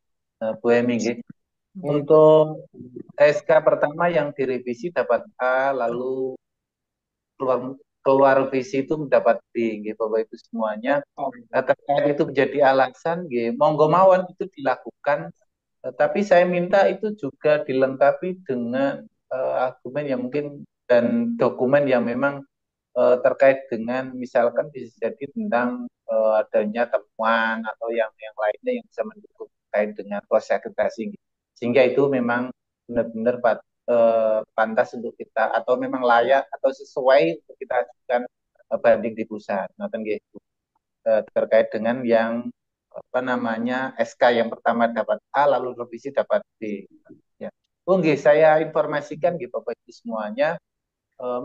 Bu Emi. Nggih. Oke. Untuk SK pertama yang direvisi dapat A, lalu keluar keluar visi itu mendapat B, nggih, Bapak Ibu semuanya. Terkait itu menjadi alasan, nggih, monggo mawon itu dilakukan. Tapi saya minta itu juga dilengkapi dengan argumen yang mungkin dan dokumen yang memang terkait dengan misalkan bisa jadi tentang adanya temuan atau yang lainnya yang bisa mendukung terkait dengan proses akreditasi. Sehingga itu memang benar-benar pantas untuk kita atau memang layak atau sesuai untuk kita ajukan banding di pusat. Terkait dengan yang apa namanya SK yang pertama dapat A lalu revisi dapat B. Ya. Saya informasikan gitu Bapak Ibu semuanya,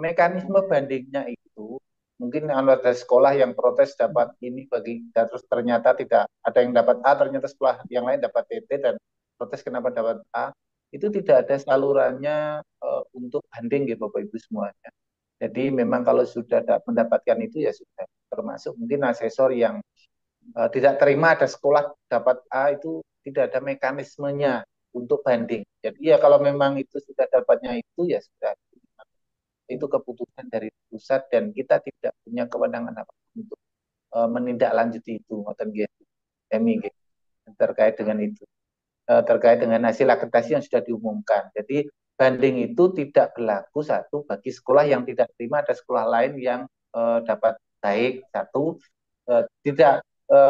mekanisme bandingnya itu mungkin ada sekolah yang protes dapat ini bagi terus ternyata tidak ada yang dapat A, ternyata sekolah yang lain dapat TT dan protes kenapa dapat A, itu tidak ada salurannya untuk banding gitu Bapak Ibu semuanya. Jadi memang kalau sudah mendapatkan itu ya sudah, termasuk mungkin asesor yang tidak terima ada sekolah dapat A itu tidak ada mekanismenya untuk banding. Jadi ya kalau memang itu sudah dapatnya itu ya sudah, itu keputusan dari pusat dan kita tidak punya kewenangan apa untuk menindaklanjuti itu. Terkait dengan itu, terkait dengan hasil akreditasi yang sudah diumumkan. Jadi banding itu tidak berlaku satu bagi sekolah yang tidak terima ada sekolah lain yang dapat baik, satu tidak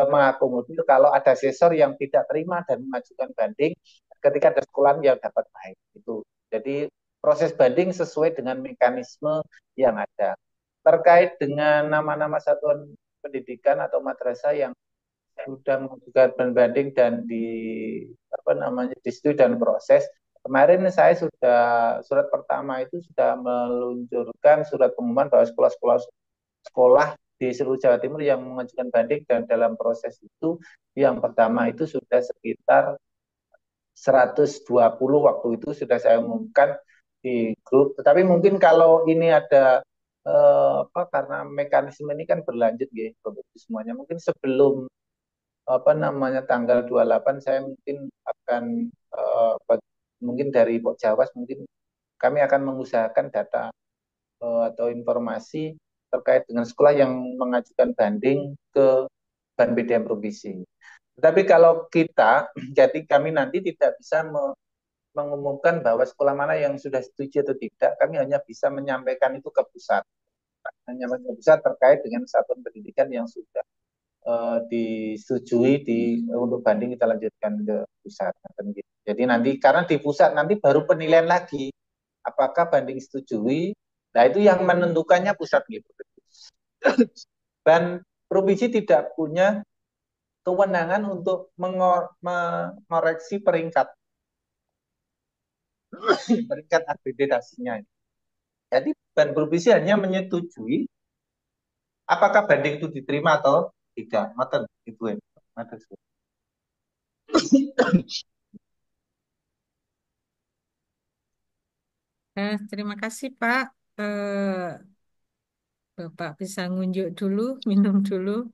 mengakomodir kalau ada asesor yang tidak terima dan mengajukan banding ketika ada sekolah yang dapat baik itu. Jadi proses banding sesuai dengan mekanisme yang ada. Terkait dengan nama-nama satuan pendidikan atau madrasah yang sudah mengajukan banding dan disetujui dan proses. Kemarin saya sudah surat pertama itu sudah meluncurkan surat pengumuman bahwa sekolah di seluruh Jawa Timur yang mengajukan banding dan dalam proses itu yang pertama itu sudah sekitar 120 waktu itu sudah saya umumkan di grup. Tetapi mungkin kalau ini ada apa, karena mekanisme ini kan berlanjut ya produksi semuanya. Mungkin sebelum apa namanya tanggal 28 saya mungkin akan mungkin dari Pok Jawas mungkin kami akan mengusahakan data atau informasi terkait dengan sekolah yang mengajukan banding ke Ban PDM provinsi. Tetapi kalau kita, jadi kami nanti tidak bisa mengumumkan bahwa sekolah mana yang sudah setuju atau tidak. Kami hanya bisa menyampaikan itu ke pusat. Hanya ke pusat terkait dengan satuan pendidikan yang sudah disetujui untuk banding kita lanjutkan ke pusat. Jadi nanti karena di pusat nanti baru penilaian lagi apakah banding setujui. Nah itu yang menentukannya pusat gitu. Dan provinsi tidak punya kewenangan untuk mengoreksi peringkat akreditasinya. Jadi Ban provinsi hanya menyetujui apakah banding itu diterima atau tidak. Maten itu ya. Terima kasih Pak. Bapak bisa ngunjuk dulu, minum dulu,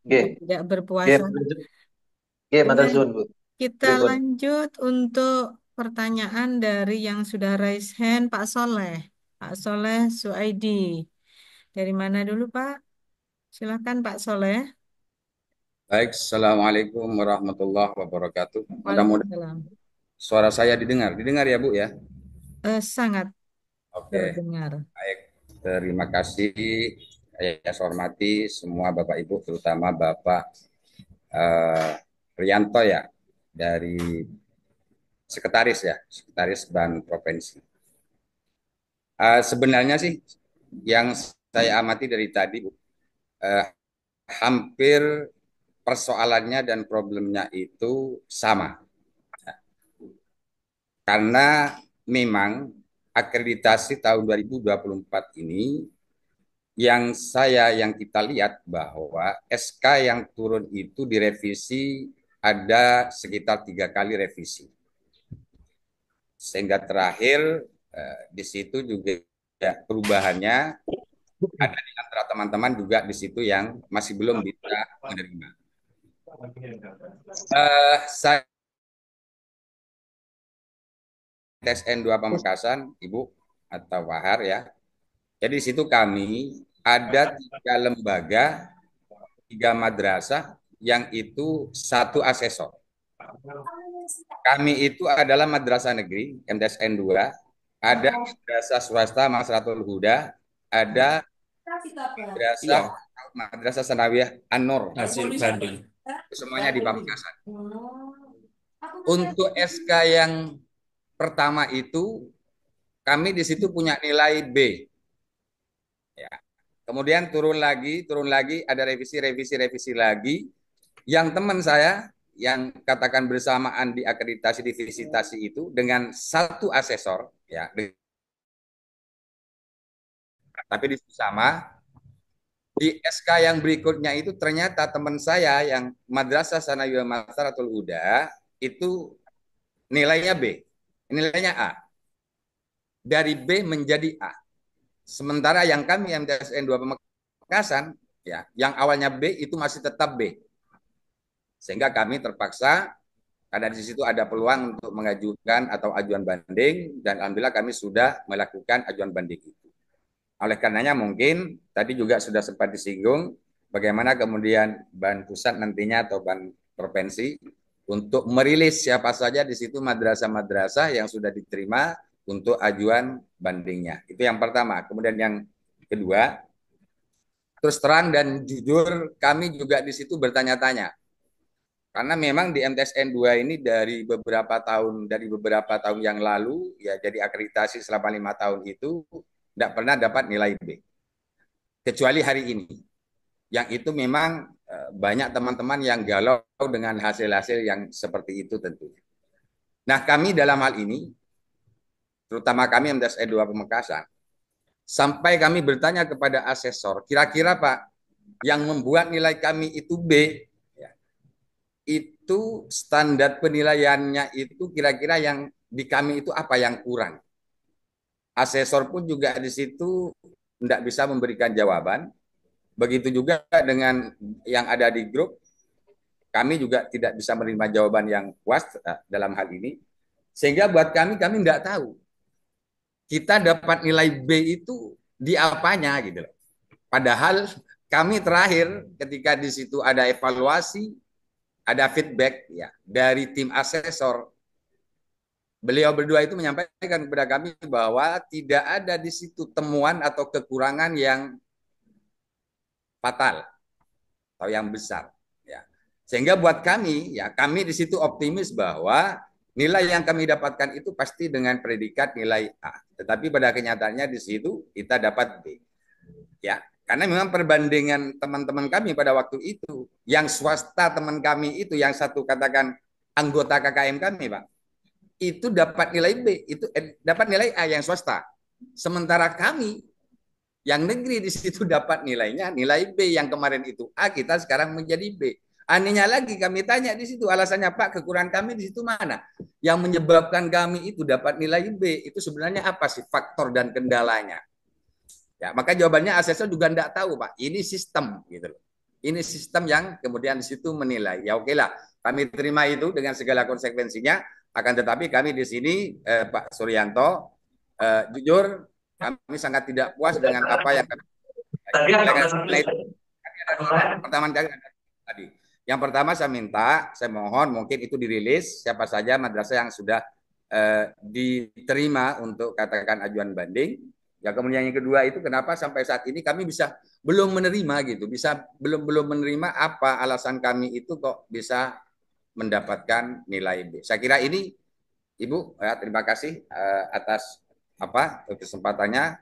tidak berpuasa. Matur suwun, Bu. Kita lanjut untuk pertanyaan dari yang sudah raise hand, Pak Soleh. Pak Soleh Suaidi. Dari mana dulu Pak? Silakan Pak Soleh. Baik, Assalamualaikum warahmatullahi wabarakatuh. Mudah-mudahan Waalaikumsalam. suara saya didengar. Didengar ya Bu ya? Sangat Oke, terdengar. baik. Terima kasih. Saya hormati semua Bapak Ibu, terutama Bapak Rianto ya, dari Sekretaris Ban Provinsi. Sebenarnya sih yang saya amati dari tadi, hampir persoalannya dan problemnya itu sama. Karena memang akreditasi tahun 2024 ini yang kita lihat bahwa SK yang turun itu direvisi ada sekitar 3 kali revisi. Sehingga terakhir di situ juga perubahannya ada di antara teman-teman juga di situ yang masih belum bisa menerima. Saya TSN 2 Pamekasan, Ibu atau Wahar ya. Jadi di situ kami ada 3 lembaga, 3 madrasah yang itu 1 asesor. Kami itu adalah madrasah negeri MTSN 2, ada madrasah swasta Masratul Huda, ada madrasah Sanawiyah An-Nur. Semuanya di Pamekasan. Untuk SK yang pertama itu kami di situ punya nilai B. Ya. Kemudian turun lagi, ada revisi lagi. Yang teman saya yang katakan bersamaan di akreditasi di visitasi itu dengan 1 asesor, ya. Tapi di sama di SK yang berikutnya itu ternyata teman saya yang Madrasah Sanawiyah Masratul Huda itu nilainya B, nilainya A. Dari B menjadi A. Sementara yang kami MTSN 2 Pamekasan ya, yang awalnya B itu masih tetap B. Sehingga kami terpaksa karena di situ ada peluang untuk mengajukan atau ajuan banding dan alhamdulillah kami sudah melakukan ajuan banding itu. Oleh karenanya mungkin tadi juga sudah sempat disinggung bagaimana kemudian Ban Pusat nantinya atau Ban Provinsi untuk merilis siapa saja di situ madrasah-madrasah yang sudah diterima untuk ajuan bandingnya. Itu yang pertama. Kemudian yang kedua, terus terang dan jujur kami juga di situ bertanya-tanya. Karena memang di MTSN 2 ini dari beberapa tahun yang lalu ya jadi akreditasi selama 5 tahun itu tidak pernah dapat nilai B. Kecuali hari ini. Yang itu memang banyak teman-teman yang galau dengan hasil-hasil yang seperti itu tentunya. Nah, kami dalam hal ini terutama kami MTSN 2 Pamekasan sampai kami bertanya kepada asesor, kira-kira Pak yang membuat nilai kami itu B itu standar penilaiannya itu kira-kira yang di kami itu apa yang kurang. asesor pun juga di situ tidak bisa memberikan jawaban. Begitu juga dengan yang ada di grup, kami juga tidak bisa menerima jawaban yang puas dalam hal ini. Sehingga buat kami tidak tahu kita dapat nilai B itu di apanya gitu loh. Padahal kami terakhir ketika di situ ada evaluasi, ada feedback ya dari tim asesor. Beliau berdua itu menyampaikan kepada kami bahwa tidak ada di situ temuan atau kekurangan yang fatal atau yang besar ya. Sehingga buat kami ya, kami di situ optimis bahwa nilai yang kami dapatkan itu pasti dengan predikat nilai A. Tetapi pada kenyataannya di situ kita dapat B. Ya, karena memang perbandingan teman-teman kami pada waktu itu, yang swasta teman kami itu, yang satu katakan anggota KKM kami, Pak, itu dapat nilai B, itu dapat nilai A yang swasta. Sementara kami yang negeri di situ dapat nilainya nilai B, yang kemarin itu A, kita sekarang menjadi B. Anehnya lagi kami tanya di situ alasannya, Pak, kekurangan kami di situ mana? Yang menyebabkan kami itu dapat nilai B itu sebenarnya apa sih faktor dan kendalanya? Ya, maka jawabannya asesor juga tidak tahu, Pak. Ini sistem gitu loh. Ini sistem yang kemudian di situ menilai. Ya oke lah, kami terima itu dengan segala konsekuensinya. Akan tetapi kami di sini, Pak Suryanto, jujur kami sangat tidak puas dengan apa yang kami pertama kali tadi. Yang pertama saya mohon mungkin itu dirilis siapa saja madrasah yang sudah diterima untuk katakan ajuan banding. Ya kemudian yang kedua itu kenapa sampai saat ini kami belum menerima gitu, belum menerima apa alasan kami itu kok bisa mendapatkan nilai B. Saya kira ini Ibu ya, terima kasih atas kesempatannya.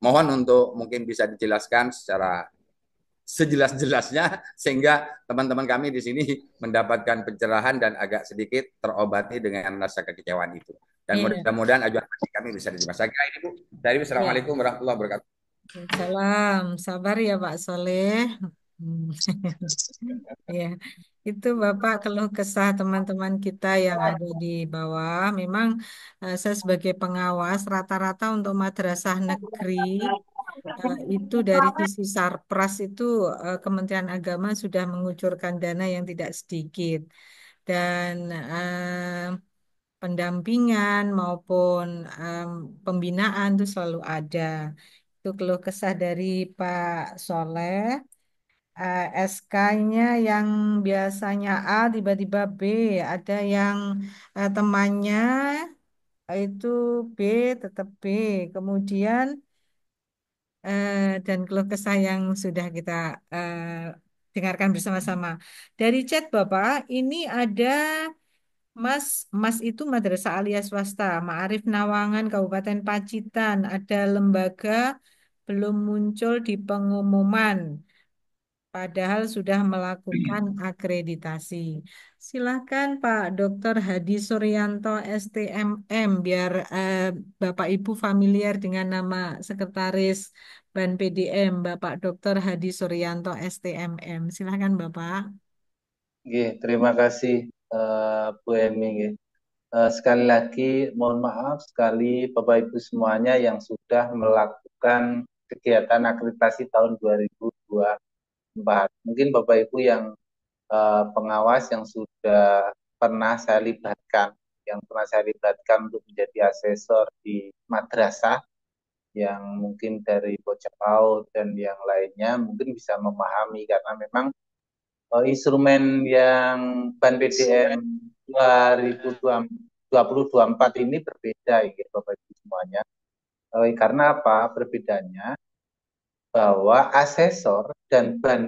Mohon untuk mungkin bisa dijelaskan secara sejelas-jelasnya sehingga teman-teman kami di sini mendapatkan pencerahan dan agak sedikit terobati dengan rasa kekecewaan itu. Dan mudah-mudahan ajuan kami bisa diterima. Saya kira ini Bu. Dari Assalamualaikum warahmatullahi wabarakatuh. Salam, sabar ya Pak Soleh. Ya, itu Bapak keluh kesah teman-teman kita yang ada di bawah. Memang saya sebagai pengawas rata-rata untuk madrasah negeri itu dari sisi Sarpras itu Kementerian Agama sudah mengucurkan dana yang tidak sedikit dan pendampingan maupun pembinaan itu selalu ada. Itu keluh kesah dari Pak Soleh. SK-nya yang biasanya A tiba-tiba B, ada yang temannya itu B tetap B. Kemudian dan keluh kesah yang sudah kita dengarkan bersama-sama. Dari chat Bapak, ini ada Mas itu madrasah alia swasta, Ma'arif Nawangan, Kabupaten Pacitan, ada lembaga belum muncul di pengumuman, padahal sudah melakukan akreditasi. Silakan Pak Dr. Hadi Suryanto STMM, biar Bapak Ibu familiar dengan nama Sekretaris Ban PDM, Bapak Dr. Hadi Suryanto STMM. Silakan Bapak. Oke, terima kasih Bu Emi. Sekali lagi mohon maaf sekali Bapak Ibu semuanya yang sudah melakukan kegiatan akreditasi tahun 2024. Mungkin Bapak Ibu yang pengawas yang sudah pernah saya libatkan, untuk menjadi asesor di madrasah yang mungkin dari Bocah PAUD dan yang lainnya mungkin bisa memahami karena memang instrumen yang Ban PDM 2024 ini berbeda ya Bapak Ibu semuanya. Karena apa perbedaannya? Bahwa asesor dan Ban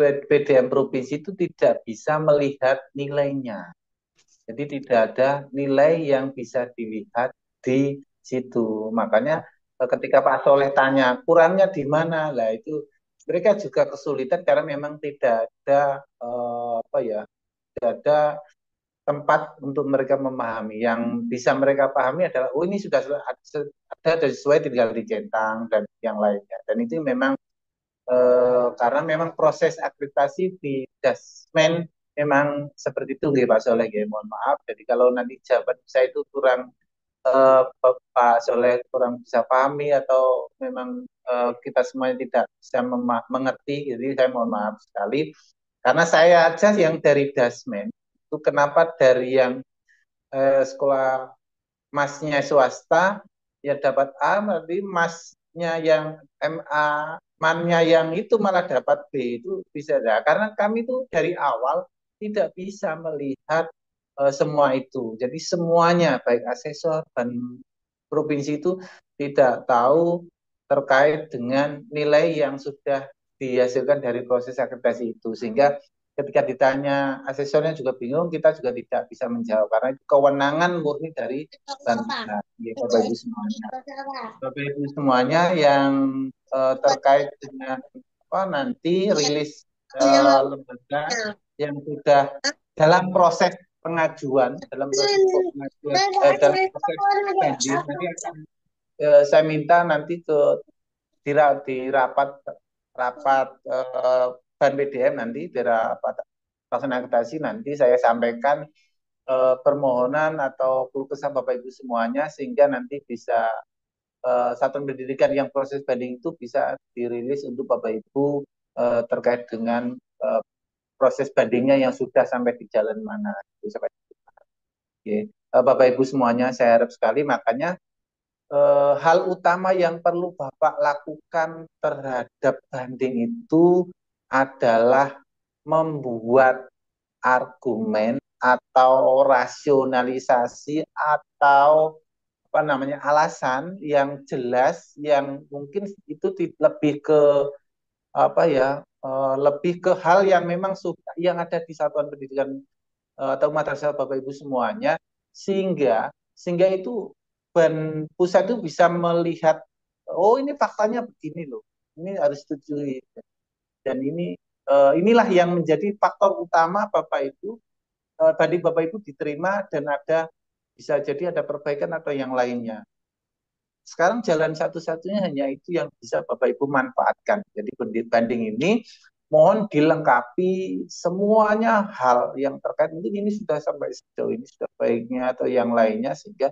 PDM provinsi itu tidak bisa melihat nilainya. Jadi tidak ada nilai yang bisa dilihat di situ. Makanya ketika Pak Soleh tanya kurangnya di mana, lah itu mereka juga kesulitan karena memang tidak ada tidak ada tempat untuk mereka memahami. Yang bisa mereka pahami adalah oh ini sudah ada sesuai tinggal dicentang dan yang lainnya. Dan itu memang karena memang proses akreditasi di Dasmen memang seperti itu Pak Soleh, mohon maaf. Jadi kalau nanti jawaban saya itu kurang Pak Soleh kurang bisa pahami atau memang kita semuanya tidak bisa mengerti, jadi saya mohon maaf sekali. Karena saya aja yang dari Dasmen itu kenapa dari yang sekolah masnya swasta ya dapat A, berarti masnya yang MA, mannya yang itu malah dapat B, itu bisa ya. Karena kami itu dari awal tidak bisa melihat semua itu. Jadi semuanya baik asesor dan provinsi itu tidak tahu terkait dengan nilai yang sudah dihasilkan dari proses akreditasi itu. Sehingga ketika ditanya asesornya juga bingung, kita juga tidak bisa menjawab karena itu kewenangan murni dari Banpindah. Ya, Bapak Ibu semuanya. Bapak Ibu semuanya yang terkait dengan apa nanti rilis lembaga yang sudah dalam proses pengajuan, dalam proses banding, nanti akan saya minta nanti di rapat ban PDM nanti di rapat pelaksanaan akreditasi nanti saya sampaikan permohonan atau keluh kesah Bapak Ibu semuanya sehingga nanti bisa satuan pendidikan yang proses banding itu bisa dirilis untuk Bapak Ibu terkait dengan proses bandingnya yang sudah sampai di jalan mana. Oke. Bapak Ibu semuanya saya harap sekali makanya hal utama yang perlu Bapak lakukan terhadap banding itu adalah membuat argumen atau rasionalisasi atau apa namanya alasan yang jelas yang mungkin itu lebih ke apa ya lebih ke hal yang memang sudah yang ada di satuan pendidikan atau madrasah Bapak Ibu semuanya sehingga itu pusat itu bisa melihat oh ini faktanya begini loh ini harus setujui dan inilah yang menjadi faktor utama Bapak Ibu banding Bapak Ibu diterima dan ada bisa jadi ada perbaikan atau yang lainnya. Sekarang jalan satu-satunya hanya itu yang bisa Bapak Ibu manfaatkan. Jadi banding ini mohon dilengkapi semuanya hal yang terkait mungkin ini sudah sampai sejauh ini sudah baiknya atau yang lainnya sehingga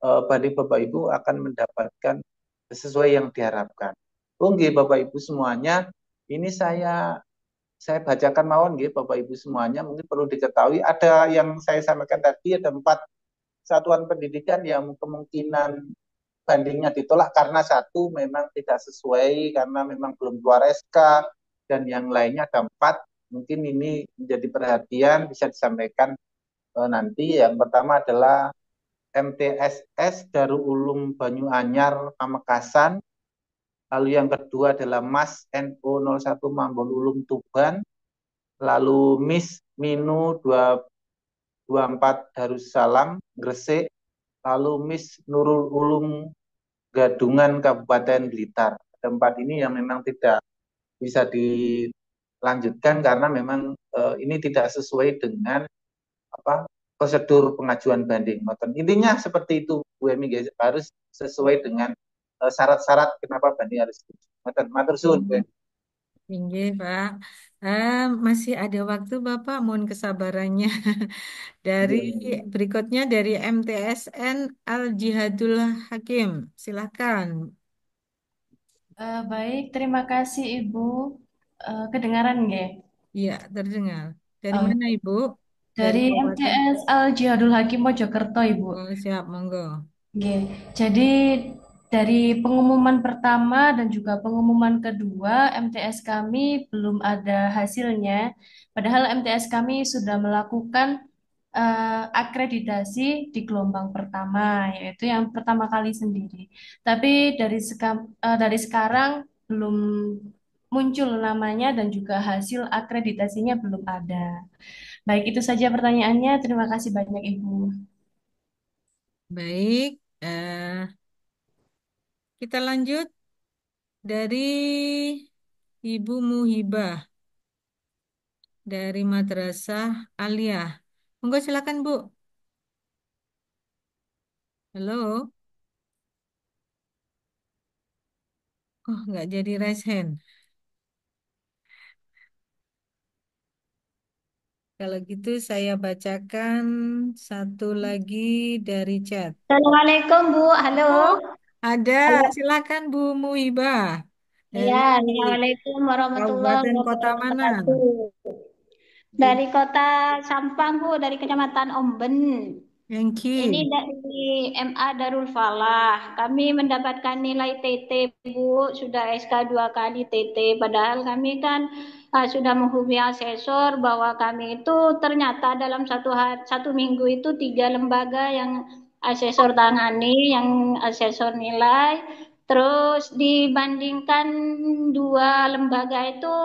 banding Bapak Ibu akan mendapatkan sesuai yang diharapkan. Oke Bapak Ibu semuanya, ini saya bacakan mawon nggih Bapak Ibu semuanya mungkin perlu diketahui ada yang saya sampaikan tadi ada 4 satuan pendidikan yang kemungkinan bandingnya ditolak karena satu memang tidak sesuai karena memang belum keluar SK dan yang lainnya ada 4 mungkin ini menjadi perhatian bisa disampaikan nanti yang pertama adalah MTSS Darul Ulum Banyuanyar Pamekasan lalu yang kedua adalah Mas NO 01 Mambol Ulum Tuban lalu Miss Minu 224 Darussalam Gresik lalu Miss Nurul Ulum Gadungan Kabupaten Blitar. Tempat ini yang memang tidak bisa dilanjutkan karena memang ini tidak sesuai dengan apa prosedur pengajuan banding. Intinya seperti itu Bu Emi guys, harus sesuai dengan syarat-syarat kenapa banding harus matur suwun Bu Emi. Tinggi, Pak. Masih ada waktu, Bapak. Mohon kesabarannya. Dari berikutnya dari MTSN Al Jihadul Hakim. Silakan. Baik, terima kasih Ibu. Kedengaran nggih? Iya, terdengar. Dari Oh, mana, Ibu? Dari dari Kabupaten. MTS Al Jihadul Hakim Mojokerto, Ibu. Oh, siap, monggo. Nggih. Jadi dari pengumuman pertama dan juga pengumuman kedua, MTS kami belum ada hasilnya. Padahal MTS kami sudah melakukan akreditasi di gelombang pertama, yaitu yang pertama kali sendiri. Tapi dari sekarang belum muncul namanya dan juga hasil akreditasinya belum ada. Baik, itu saja pertanyaannya. Terima kasih banyak, Ibu. Baik, kita lanjut dari Ibu Muhibah dari Madrasah Aliyah. Monggo silakan, Bu. Halo. Oh, nggak jadi raise hand. Kalau gitu saya bacakan satu lagi dari chat. Assalamualaikum Bu, halo. Oh, ada. Halo. Silakan Bu Muhibah Ya, dari Assalamualaikum warahmatullahi Kabupaten Kota mana? wabarakatuh. Dari kota Sampang Bu, dari Kecamatan Omben. Thank Ini you. dari MA Darul Falah. Kami mendapatkan nilai TT Bu, sudah SK 2 kali TT. Padahal kami kan sudah menghubungi asesor bahwa kami itu ternyata dalam satu minggu itu 3 lembaga yang asesor tangani, yang asesor nilai. Terus dibandingkan 2 lembaga itu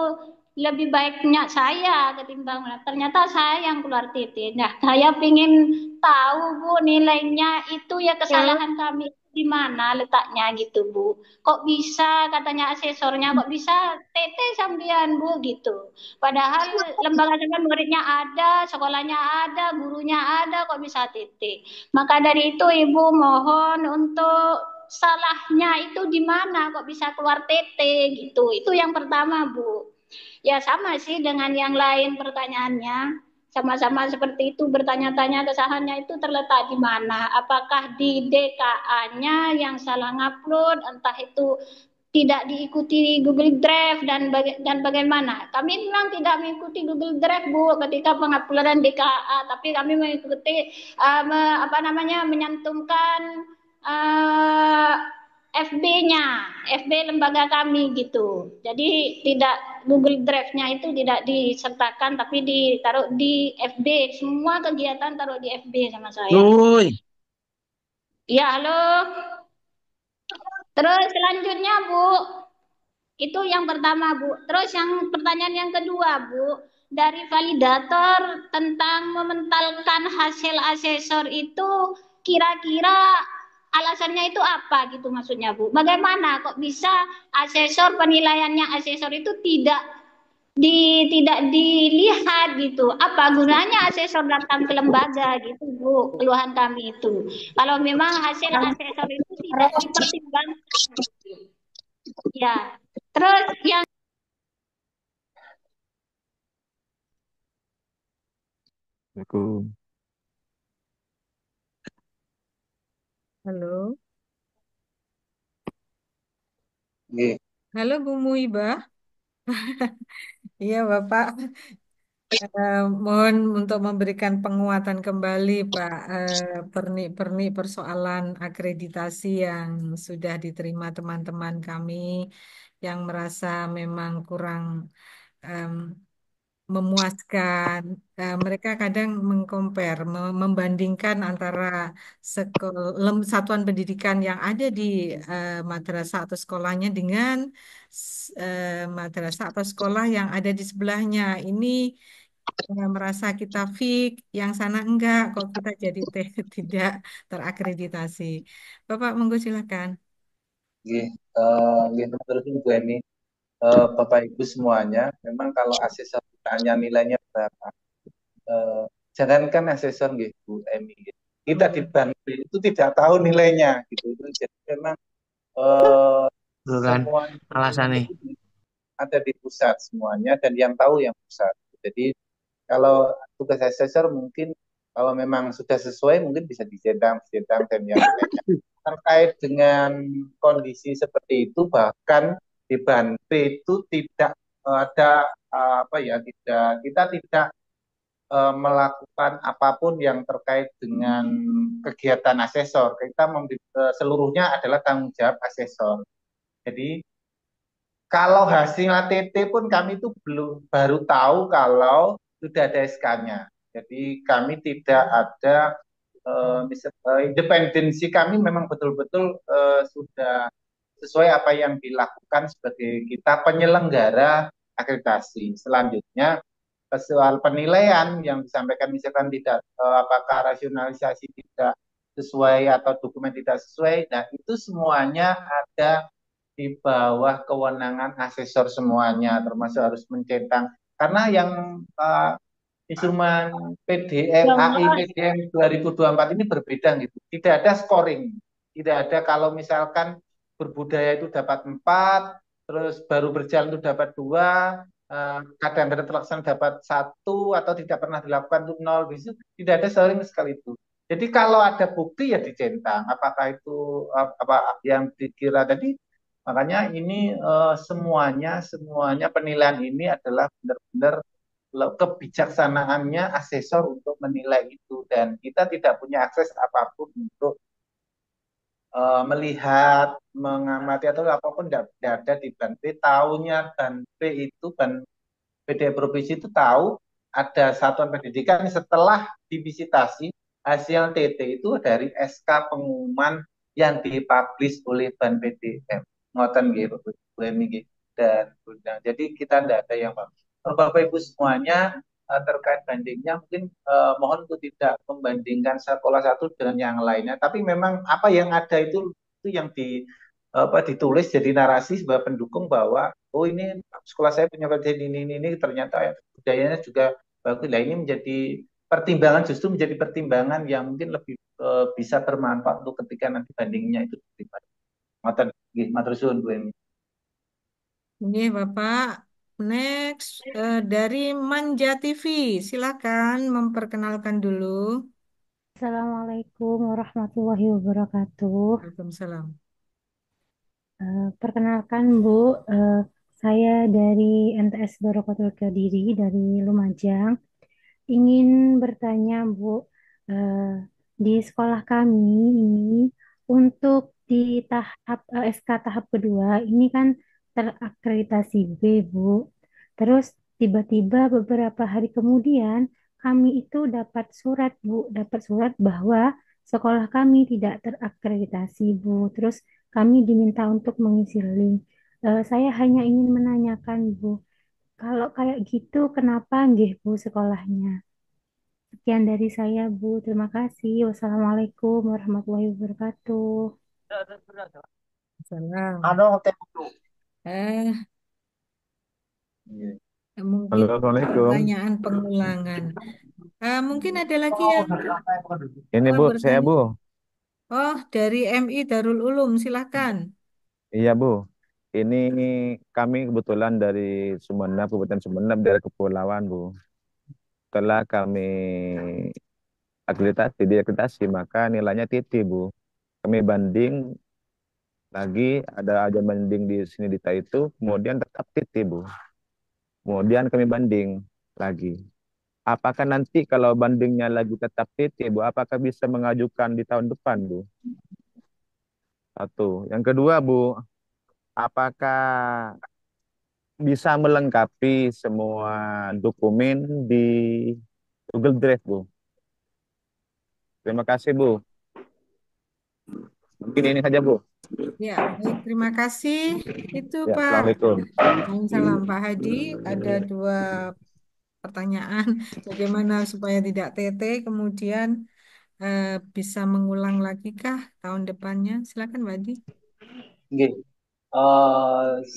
lebih baiknya saya ketimbang ternyata saya yang keluar titik. Nah, saya ingin tahu Bu nilainya itu ya kesalahan kami di mana letaknya gitu Bu. Kok bisa katanya asesornya kok bisa TT sambian Bu gitu. Padahal lembaga sambian muridnya ada, sekolahnya ada, gurunya ada kok bisa TT. Maka dari itu Ibu mohon untuk salahnya itu di mana kok bisa keluar TT gitu. Itu yang pertama Bu. Ya sama sih dengan yang lain pertanyaannya. Sama-sama seperti itu bertanya-tanya kesalahannya itu terletak di mana? Apakah di DKA-nya yang salah ngupload, entah itu tidak diikuti Google Drive dan bagaimana? Kami memang tidak mengikuti Google Drive Bu ketika penguploadan DKA, tapi kami mengikuti menyantumkan uh, FB-nya, FB lembaga kami gitu. Jadi tidak Google Drive-nya itu tidak disertakan tapi ditaruh di FB. Semua kegiatan taruh di FB sama saya. Woi. Iya, halo. Terus selanjutnya Bu, itu yang pertama Bu. Terus yang pertanyaan yang kedua Bu, dari validator tentang mementalkan hasil asesor itu kira-kira alasannya itu apa gitu maksudnya Bu? Bagaimana kok bisa asesor penilaiannya asesor itu tidak dilihat gitu. Apa gunanya asesor datang ke lembaga gitu Bu, keluhan kami itu. Kalau memang hasil asesor itu tidak dipertimbangkan. Ya. Terus yang Assalamualaikum. Halo. Nggih. Halo Bu Muhibah. Iya Bapak. Mohon untuk memberikan penguatan kembali Pak pernik-pernik persoalan akreditasi yang sudah diterima teman-teman kami yang merasa memang kurang em, memuaskan. Mereka kadang mengcompare, membandingkan antara satuan pendidikan yang ada di madrasah atau sekolahnya dengan madrasah atau sekolah yang ada di sebelahnya. Ini merasa kita fik, yang sana enggak, kok kita jadi tidak terakreditasi. Bapak, monggo silakan. Nggih, nggih betul Bu Eni. Bapak Ibu semuanya, memang kalau asesor ditanya nilainya berapa, jangankan asesor nggih Bu Eni, kita di Bantul itu tidak tahu nilainya gitu. Jadi memang kan semua alasannya. itu ada di pusat semuanya dan yang tahu yang pusat. Jadi kalau tugas asesor mungkin kalau memang sudah sesuai mungkin bisa dijedang dan yang lainnya. Terkait dengan kondisi seperti itu bahkan di Bantul itu tidak ada kita tidak melakukan apapun yang terkait dengan kegiatan asesor. Kita seluruhnya adalah tanggung jawab asesor. Jadi kalau hasil ATT pun kami itu baru tahu kalau sudah ada SK-nya. Jadi kami tidak ada independensi kami memang betul-betul sudah sesuai apa yang dilakukan sebagai kita penyelenggara akreditasi. Selanjutnya soal penilaian yang disampaikan misalkan tidak apakah rasionalisasi tidak sesuai atau dokumen tidak sesuai. Nah, itu semuanya ada di bawah kewenangan asesor semuanya, termasuk harus mencetak. Karena yang instrumen PDM, AI PDM 2024 ini berbeda gitu. Tidak ada scoring. Tidak ada kalau misalkan berbudaya itu dapat 4, terus baru berjalan itu dapat 2, kadang-kadang terlaksana dapat 1 atau tidak pernah dilakukan itu 0, itu tidak ada sering sekali itu. Jadi kalau ada bukti ya dicentang. Apakah itu apa yang dikira tadi? Makanya ini semuanya penilaian ini adalah benar-benar kebijaksanaannya asesor untuk menilai itu, dan kita tidak punya akses apapun untuk melihat, mengamati atau apapun, tidak ada di Ban P. Tahunya Ban P itu, Ban PD Provinsi itu tahu ada satuan pendidikan setelah divisitasi hasil TT itu dari SK pengumuman yang dipublish oleh Ban PDM. Ngoten gitu, Bu Emi gitu. Dan jadi kita tidak ada yang Pak. Bapak Ibu semuanya terkait bandingnya mungkin mohon untuk tidak membandingkan sekolah satu dengan yang lainnya, tapi memang apa yang ada itu yang ditulis jadi narasi sebagai pendukung bahwa oh ini sekolah saya punya kajian ini ternyata budayanya juga bagus. Nah ini menjadi pertimbangan, justru menjadi pertimbangan yang mungkin lebih bisa bermanfaat untuk ketika nanti bandingnya itu diterima. Ngoten nggih, matur suwun Bu Emi. Ini Bapak. Next dari Manja TV, silakan memperkenalkan dulu. Assalamualaikum warahmatullahi wabarakatuh. Waalaikumsalam. Perkenalkan Bu, saya dari MTS Barokatul Kediri dari Lumajang. Ingin bertanya Bu, di sekolah kami ini untuk di tahap SK tahap kedua ini kan terakreditasi B Bu. Terus tiba-tiba beberapa hari kemudian kami itu dapat surat Bu, dapat surat bahwa sekolah kami tidak terakreditasi Bu. Terus kami diminta untuk mengisi link. Saya hanya ingin menanyakan Bu, kalau kayak gitu kenapa nggih Bu sekolahnya? Sekian dari saya Bu, terima kasih. Wassalamualaikum warahmatullahi wabarakatuh. Salam. Eh, mungkin Halo, Assalamualaikum. pertanyaan pengulangan. Mungkin ada lagi yang Ini Bu, saya bertanya. Bu. Oh, dari MI Darul Ulum, silahkan. Iya Bu. Ini kami kebetulan dari Sumeneb, Kabupaten Sumeneb, dari Kepulauan Bu. Setelah kami diakreditasi, maka nilainya titik Bu. Kami banding lagi, ada aja banding di sini di itu, kemudian tetap titik Bu. Kemudian kami banding lagi. Apakah nanti kalau bandingnya lagi tetap titik Bu, apakah bisa mengajukan di tahun depan Bu? Satu. Yang kedua Bu, apakah bisa melengkapi semua dokumen di Google Drive Bu? Terima kasih Bu. Mungkin ini saja Bu. Ya, baik, terima kasih. Itu Ya, Pak. Assalamualaikum. Salam Pak Hadi. Ada 2 pertanyaan. Bagaimana supaya tidak TT, kemudian bisa mengulang lagi kah tahun depannya? Silakan Pak Hadi. Nggih.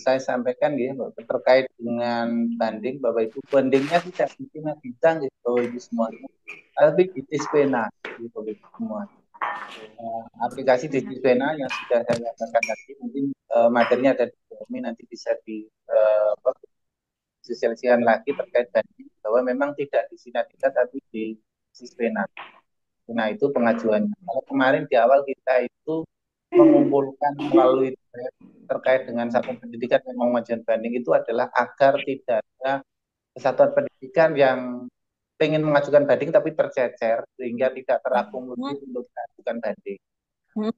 Saya sampaikan ya terkait dengan banding, Bapak Ibu, bandingnya tidak bincang gitu Bapak Ibu semuanya, tapi di Dispena gitu Bapak Ibu semua. Aplikasi di Dispena yang sudah saya katakan tadi, mungkin materinya ada di kami, nanti bisa disosialisasikan lagi terkait banding bahwa memang tidak di Sinadika tapi di Dispena. Nah itu pengajuannya. Kalau kemarin di awal kita itu mengumpulkan melalui terkait dengan satuan pendidikan yang mengajukan banding itu adalah agar tidak ada satuan pendidikan yang ingin mengajukan banding tapi tercecer sehingga tidak terakomodir untuk mengajukan banding.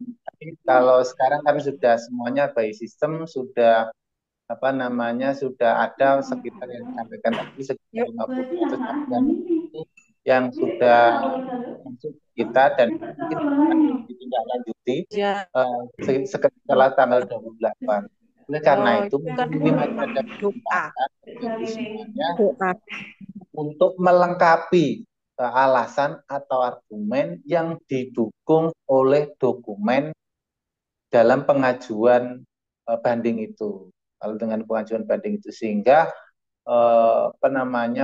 Tapi kalau sekarang kami sudah semuanya by system, sudah sudah ada sekitar yang disampaikan tadi sekitar 50 yang sudah masuk kita, dan mungkin akan ditindaklanjuti setelah tanggal 28. Oleh karena itu, ini masih ada kesempatan bagi semuanya untuk melengkapi alasan atau argumen yang didukung oleh dokumen dalam pengajuan banding itu. Kalau dengan pengajuan banding itu, sehingga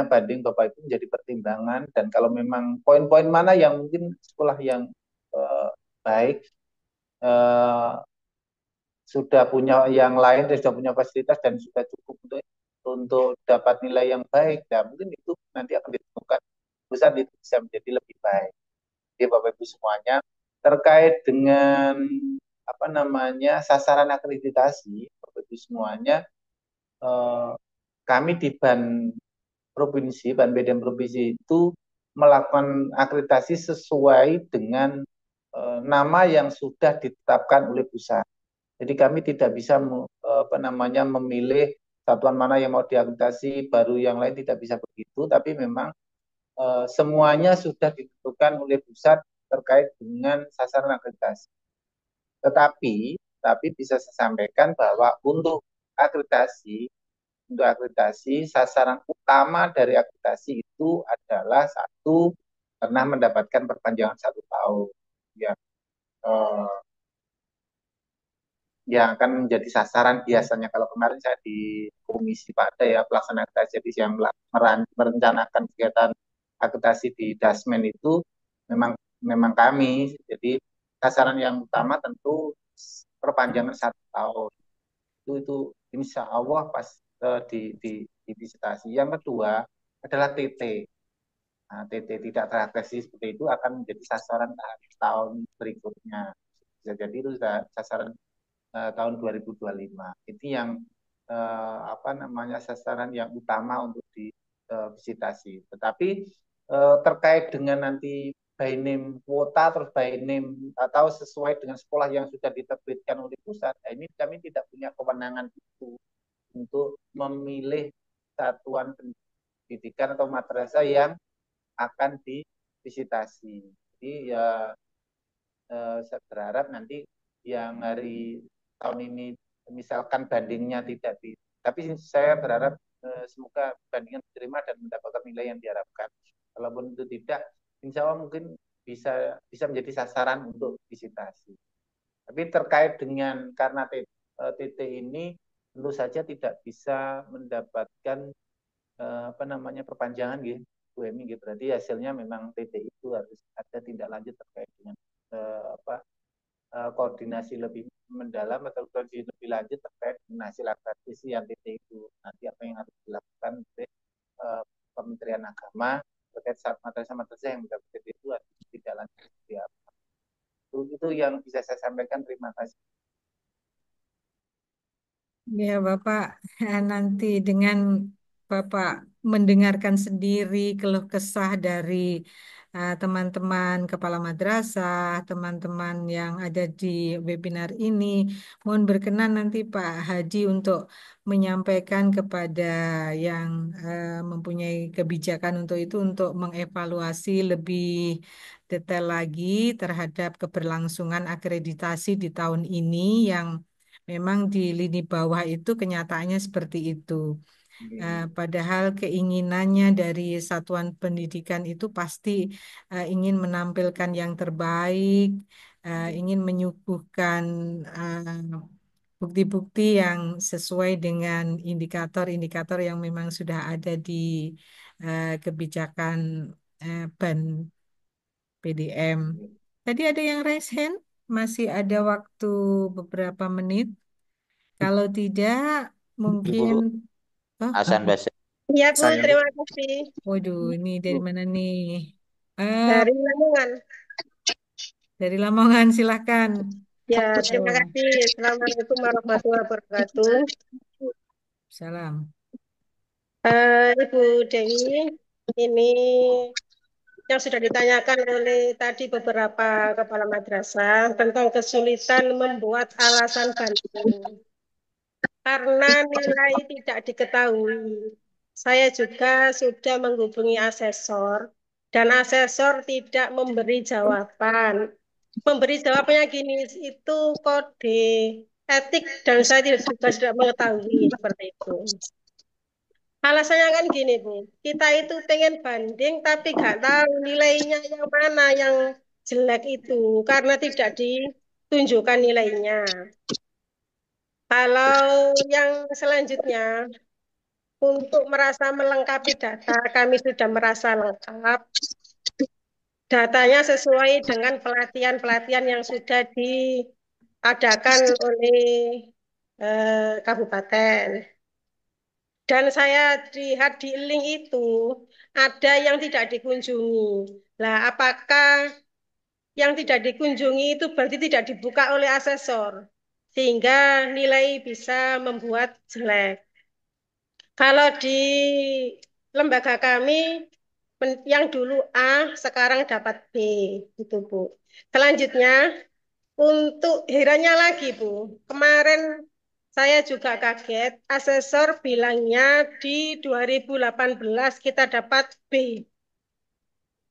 banding Bapak Ibu menjadi pertimbangan, dan kalau memang poin-poin mana yang mungkin sekolah yang baik sudah punya yang lain, sudah punya fasilitas dan sudah cukup untuk untuk dapat nilai yang baik, dan mungkin itu nanti akan ditemukan pusat itu bisa menjadi lebih baik. Jadi Bapak Ibu semuanya terkait dengan apa namanya sasaran akreditasi, Bapak Ibu semuanya, kami di provinsi, Ban BDM provinsi itu melakukan akreditasi sesuai dengan nama yang sudah ditetapkan oleh pusat. Jadi kami tidak bisa apa namanya memilih satuan mana yang mau diakreditasi, baru yang lain tidak bisa begitu, tapi memang semuanya sudah ditentukan oleh pusat terkait dengan sasaran akreditasi. Tapi bisa saya sampaikan bahwa untuk akreditasi sasaran utama dari akreditasi itu adalah satu, pernah mendapatkan perpanjangan 1 tahun yang yang akan menjadi sasaran biasanya. Kalau kemarin saya di Komisi Pada ya pelaksana akreditasi, jadi yang merencanakan kegiatan akreditasi di Dasmen itu memang kami. Jadi sasaran yang utama tentu perpanjangan 1 tahun itu insya Allah pas divisitasi. Yang kedua adalah TT. Nah, TT tidak terakreditasi seperti itu akan menjadi sasaran tahun berikutnya. Bisa jadi itu sasaran tahun 2025. Itu yang apa namanya sasaran yang utama untuk divisitasi. Tetapi terkait dengan nanti by name kuota terus by name atau sesuai dengan sekolah yang sudah diterbitkan oleh pusat, ini kami tidak punya kewenangan itu untuk memilih satuan pendidikan atau madrasah yang akan divisitasi. Jadi ya saya berharap nanti yang hari tahun ini misalkan bandingnya tidak tapi saya berharap semoga bandingan diterima dan mendapatkan nilai yang diharapkan. Kalaupun itu tidak, insya Allah mungkin bisa menjadi sasaran untuk visitasi. Tapi terkait dengan karena TT ini tentu saja tidak bisa mendapatkan apa namanya perpanjangan gitu, Bu Emi, gitu. Berarti hasilnya memang TT itu harus ada tindak lanjut terkait dengan koordinasi lebih mendalam atau koordinasi lebih lanjut terkait dengan hasil akreditasi yang TT itu. Nanti apa yang harus dilakukan oleh Kementerian Agama terkait madrasah-madrasah yang mendapat TT itu harus tidak lanjut seperti apa. Itu yang bisa saya sampaikan. Terima kasih. Ya, Bapak, nanti dengan Bapak mendengarkan sendiri keluh kesah dari teman-teman kepala madrasah, teman-teman yang ada di webinar ini, mohon berkenan nanti Pak Haji untuk menyampaikan kepada yang mempunyai kebijakan untuk itu untuk mengevaluasi lebih detail lagi terhadap keberlangsungan akreditasi di tahun ini yang memang di lini bawah itu kenyataannya seperti itu. Padahal keinginannya dari satuan pendidikan itu pasti ingin menampilkan yang terbaik, ingin menyuguhkan bukti-bukti yang sesuai dengan indikator-indikator yang memang sudah ada di kebijakan BAN PDM. Tadi ada yang raise hand, masih ada waktu beberapa menit. Kalau tidak, mungkin Hasan Basri. Iya, Bu, terima kasih. Waduh, ini dari mana nih? Dari Lamongan. Dari Lamongan, silakan. Ya, terima kasih. Assalamualaikum warahmatullahi wabarakatuh. Salam. Ibu Dewi, ini yang sudah ditanyakan oleh tadi beberapa kepala madrasah tentang kesulitan membuat alasan banding karena nilai tidak diketahui. Saya juga sudah menghubungi asesor dan asesor tidak memberi jawaban. Memberi jawabannya gini, itu kode etik dan saya tidak mengetahui seperti itu. Alasannya kan gini, Bu. Kita itu pengen banding tapi nggak tahu nilainya yang mana yang jelek itu karena tidak ditunjukkan nilainya. Kalau yang selanjutnya, untuk merasa melengkapi data, kami sudah merasa lengkap. Datanya sesuai dengan pelatihan-pelatihan yang sudah diadakan oleh kabupaten. Dan saya lihat di link itu ada yang tidak dikunjungi. Nah, apakah yang tidak dikunjungi itu berarti tidak dibuka oleh asesor, sehingga nilai bisa membuat jelek. Kalau di lembaga kami, yang dulu A, sekarang dapat B, gitu Bu. Selanjutnya, untuk herannya lagi Bu, kemarin saya juga kaget, asesor bilangnya di 2018 kita dapat B.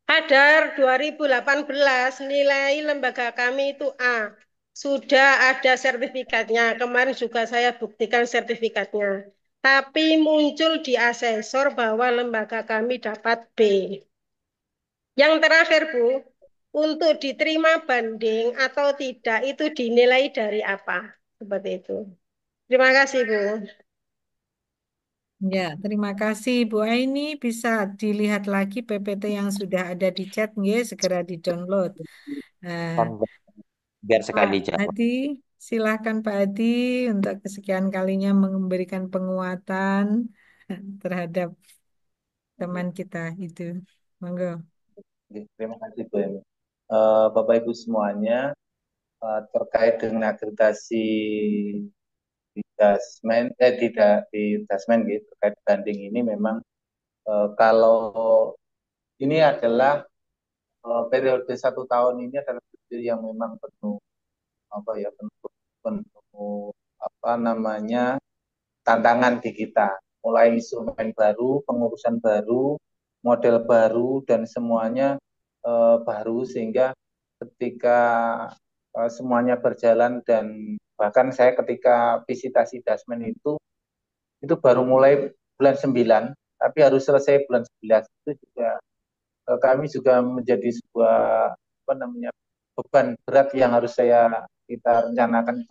Padahal 2018 nilai lembaga kami itu A. Sudah ada sertifikatnya. Kemarin juga saya buktikan sertifikatnya. Tapi muncul di asesor bahwa lembaga kami dapat B. Yang terakhir, Bu, untuk diterima banding atau tidak itu dinilai dari apa? Seperti itu. Terima kasih, Bu. Ya, terima kasih Bu Aini. Bisa dilihat lagi PPT yang sudah ada di chat, nggih, segera di-download. Biar Pak sekali jawab. Adi, silakan Pak Adi untuk kesekian kalinya memberikan penguatan terhadap teman kita itu. Monggo. Terima kasih Bu Emi. Bapak Ibu semuanya, terkait dengan akreditasi di Dasmen, tidak di Dasmen gitu, terkait banding ini memang kalau ini adalah periode 1 tahun ini adalah periode yang memang penuh apa ya penuh apa namanya tantangan di kita, mulai instrumen baru, pengurusan baru, model baru dan semuanya baru sehingga ketika semuanya berjalan dan bahkan saya ketika visitasi Dasmen itu baru mulai bulan 9 tapi harus selesai bulan 11 itu juga kami juga menjadi sebuah apa namanya beban berat yang harus kita rencanakan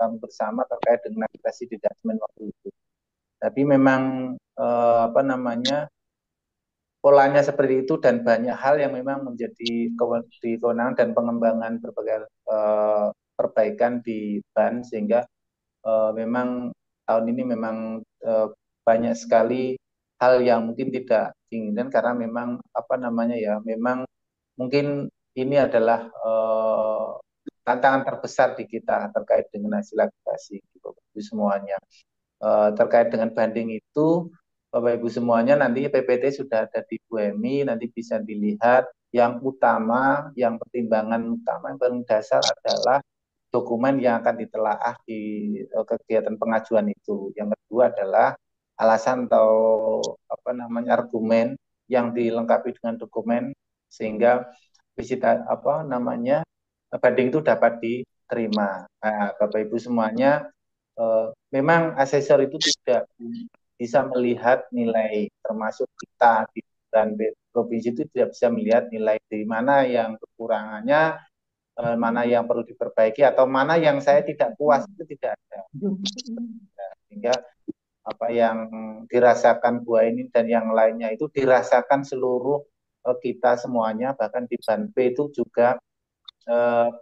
kami bersama terkait dengan akreditasi di Dasmen waktu itu. Tapi memang apa namanya polanya seperti itu dan banyak hal yang memang menjadi kewenangan dan pengembangan berbagai perbaikan di BAN sehingga memang tahun ini memang banyak sekali hal yang mungkin tidak diinginkan karena memang apa namanya ya memang mungkin ini adalah tantangan terbesar di kita terkait dengan hasil akreditasi gitu, semuanya. Terkait dengan banding itu Bapak Ibu semuanya nanti PPT sudah ada di Bu Emi, nanti bisa dilihat yang utama, yang pertimbangan utama yang paling dasar adalah dokumen yang akan ditelaah di kegiatan pengajuan itu. Yang kedua adalah alasan atau apa namanya argumen yang dilengkapi dengan dokumen sehingga visita apa namanya banding itu dapat diterima. Nah, Bapak Ibu semuanya memang asesor itu tidak bisa melihat nilai termasuk kita di dan provinsi itu tidak bisa melihat nilai di mana yang kekurangannya, mana yang perlu diperbaiki atau mana yang saya tidak puas itu tidak ada. Sehingga apa yang dirasakan Bu ini dan yang lainnya itu dirasakan seluruh kita semuanya bahkan di BAN P itu juga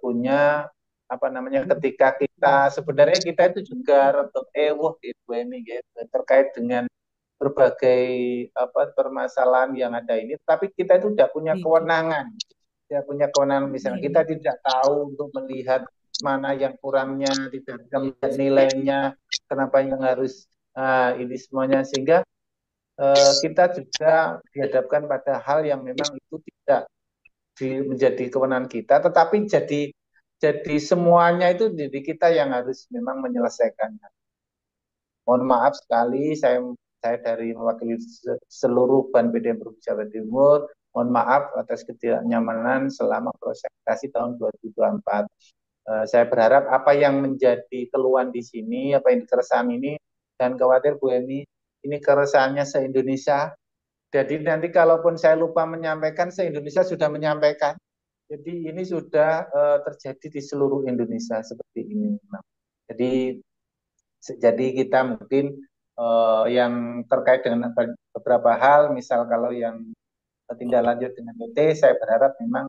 punya apa namanya ketika kita sebenarnya kita itu juga rentuk gitu ini gitu, terkait dengan berbagai apa permasalahan yang ada ini tapi kita itu tidak punya kewenangan misalnya kita tidak tahu untuk melihat mana yang kurangnya tidak bisa melihat nilainya kenapa yang harus ini semuanya sehingga kita juga dihadapkan pada hal yang memang itu tidak menjadi kewenangan kita tetapi jadi semuanya itu jadi kita yang harus memang menyelesaikannya. Mohon maaf sekali, saya dari mewakili seluruh BAN PDM Provinsi Jawa Timur, mohon maaf atas ketidaknyamanan selama proses akreditasi tahun 2024. Saya berharap apa yang menjadi keluhan di sini, apa yang dikeresahan ini, dan khawatir Bu Eni, ini keresahannya se-Indonesia. Jadi nanti kalaupun saya lupa menyampaikan, se-Indonesia sudah menyampaikan. Jadi ini sudah terjadi di seluruh Indonesia seperti ini. Nah, jadi kita mungkin yang terkait dengan beberapa hal, misal kalau yang tindak lanjut dengan PT, saya berharap memang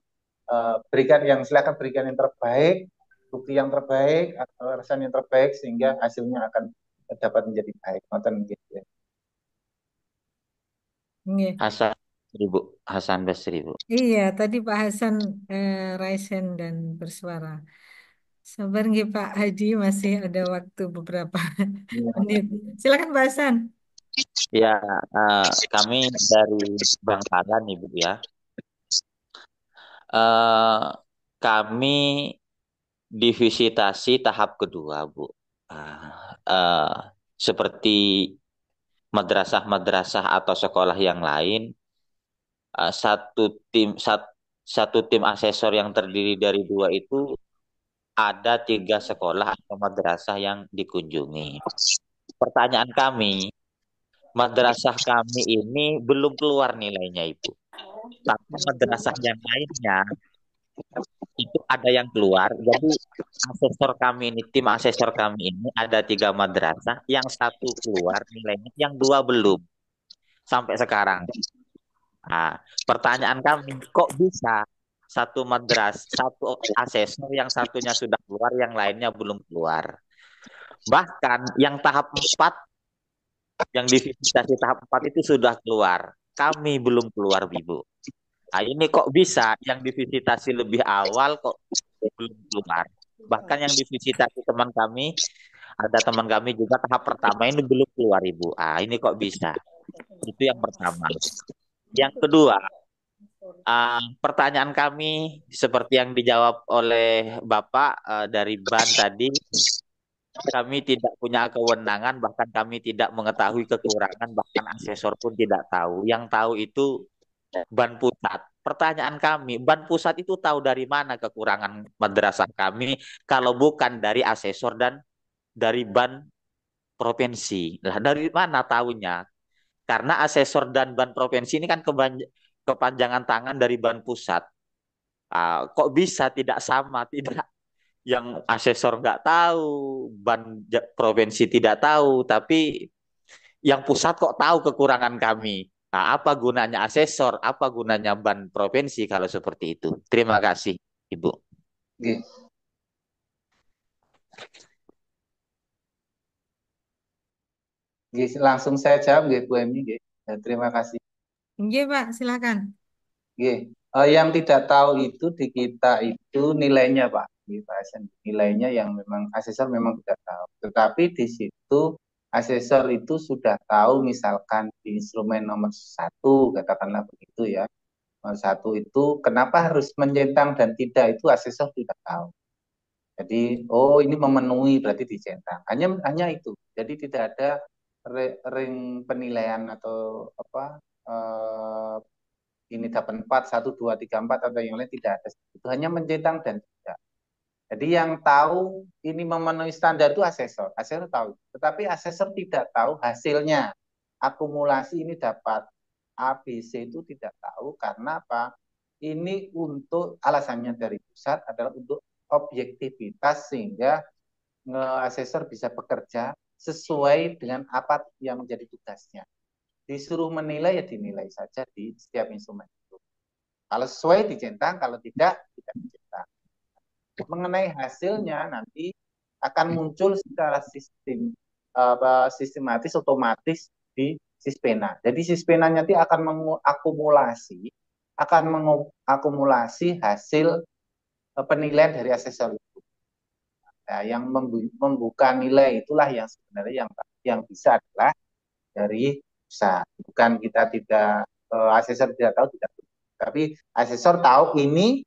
silakan berikan yang terbaik, bukti yang terbaik, atau alasan yang terbaik sehingga hasilnya akan dapat menjadi baik. Gitu. Nggih. Hasan Basri, Bu. Iya, tadi Pak Hasan raisen dan bersuara. Sabar nggih Pak Haji, masih ada waktu beberapa menit. Silakan Pak Hasan. Ya, kami dari Bangkalan, Ibu ya. Kami divisitasi tahap kedua, Bu. Seperti madrasah-madrasah atau sekolah yang lain, satu tim asesor yang terdiri dari dua itu ada 3 sekolah atau madrasah yang dikunjungi. Pertanyaan kami, madrasah kami ini belum keluar nilainya, Ibu. Tapi madrasah yang lainnya itu ada yang keluar. Jadi asesor kami ini, tim asesor kami ini ada 3 madrasah, yang satu keluar nilainya, yang 2 belum sampai sekarang. Nah, pertanyaan kami, kok bisa satu asesor yang satunya sudah keluar, yang lainnya belum keluar. Bahkan yang tahap 4, yang divisitasi tahap 4 itu sudah keluar. Kami belum keluar, Ibu. Nah, ini kok bisa yang divisitasi lebih awal kok belum keluar. Bahkan yang divisitasi teman kami, ada teman kami juga tahap pertama ini belum keluar, Ibu. Ah, ini kok bisa? Itu yang pertama. Yang kedua, pertanyaan kami seperti yang dijawab oleh Bapak dari BAN tadi, kami tidak punya kewenangan, bahkan kami tidak mengetahui kekurangan, bahkan asesor pun tidak tahu. Yang tahu itu BAN pusat. Pertanyaan kami, BAN pusat itu tahu dari mana kekurangan madrasah kami kalau bukan dari asesor dan dari BAN provinsi. Lah, dari mana tahunya? Karena asesor dan BAN provinsi ini kan kepanjangan tangan dari BAN pusat. Kok bisa tidak sama? Tidak, yang asesor nggak tahu, BAN provinsi tidak tahu, tapi yang pusat kok tahu kekurangan kami. Nah, apa gunanya asesor? Apa gunanya BAN provinsi kalau seperti itu? Terima kasih, Ibu. Nggih. Nggih, langsung saya jawab nggih Bu Emi nggih. Terima kasih. Nggih, Pak, silakan. Nggih. Yang tidak tahu itu di kita itu nilainya, Pak. Nilainya yang memang asesor memang tidak tahu. Tetapi di situ asesor itu sudah tahu, misalkan di instrumen nomor 1, katakanlah begitu ya. Nomor 1 itu kenapa harus mencentang dan tidak, itu asesor tidak tahu. Jadi, oh ini memenuhi berarti dicentang. Hanya itu. Jadi tidak ada ring penilaian atau apa, ini dapat 4, 1, 2, 3, 4 atau yang lain, tidak ada. Itu hanya mencentang dan tidak. Jadi yang tahu ini memenuhi standar itu asesor. Asesor tahu. Tetapi asesor tidak tahu hasilnya. Akumulasi ini dapat ABC itu tidak tahu. Karena apa? Ini untuk alasannya dari pusat adalah untuk objektivitas, sehingga asesor bisa bekerja sesuai dengan apa yang menjadi tugasnya. Disuruh menilai ya dinilai saja di setiap instrumen itu. Kalau sesuai dicentang, kalau tidak dicentang. Mengenai hasilnya nanti akan muncul secara sistematis otomatis di Sispena. Jadi Sispena nanti akan mengakumulasi hasil penilaian dari asesor itu. Nah, yang membuka nilai itulah yang sebenarnya yang bisa adalah dari pusat. Bukan kita tidak, asesor tidak tahu, tidak. Tapi asesor tahu ini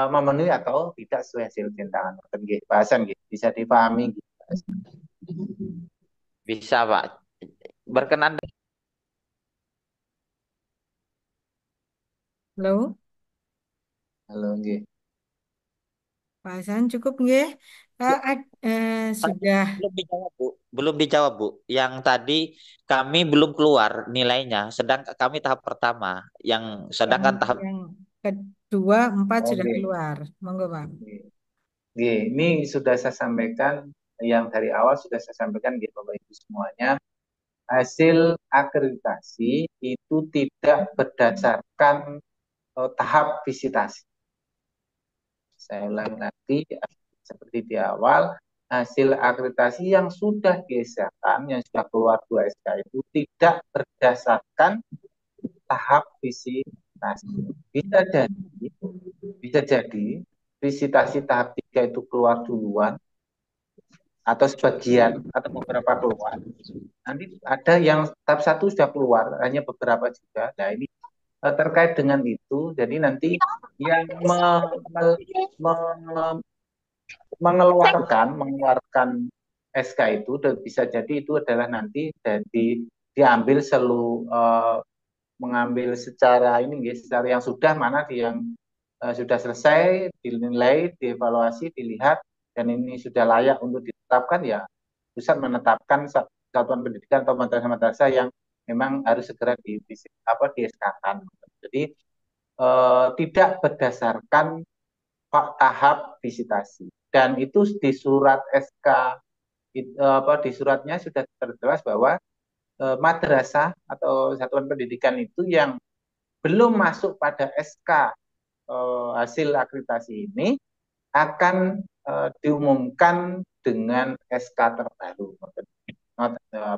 memenuhi atau tidak sesuai hasil centangan. Bahasan gitu. Bisa dipahami gitu. Bisa, Pak. Berkenan. Halo. Halo, nggih. Pak Hasan cukup nggih? Sudah. Belum dijawab, Bu. Belum dijawab, Bu. Yang tadi kami belum keluar nilainya, sedang kami tahap pertama. Sedangkan tahap yang kedua, 4 sudah keluar. Monggo, Pak. Ini sudah saya sampaikan, yang dari awal sudah saya sampaikan gitu Bapak Ibu semuanya. Hasil akreditasi itu tidak berdasarkan tahap visitasi. Saya ulangi lagi, seperti di awal, hasil akreditasi yang sudah disahkan, yang sudah keluar 2 SK itu tidak berdasarkan tahap visitasi. Bisa jadi visitasi tahap 3 itu keluar duluan atau sebagian atau beberapa keluar. Nanti ada yang tahap 1 sudah keluar, hanya beberapa juga. Nah, ini terkait dengan itu, jadi nanti yang mengeluarkan SK itu bisa jadi itu adalah nanti diambil mengambil secara secara yang sudah mana yang sudah selesai dinilai, dievaluasi, dilihat dan ini sudah layak untuk ditetapkan ya pusat menetapkan satuan pendidikan atau madrasah-madrasah yang memang harus segera di SK-kan. Jadi tidak berdasarkan tahap visitasi dan itu di surat SK di suratnya sudah terjelas bahwa madrasah atau satuan pendidikan itu yang belum masuk pada SK hasil akreditasi ini akan diumumkan dengan SK terbaru.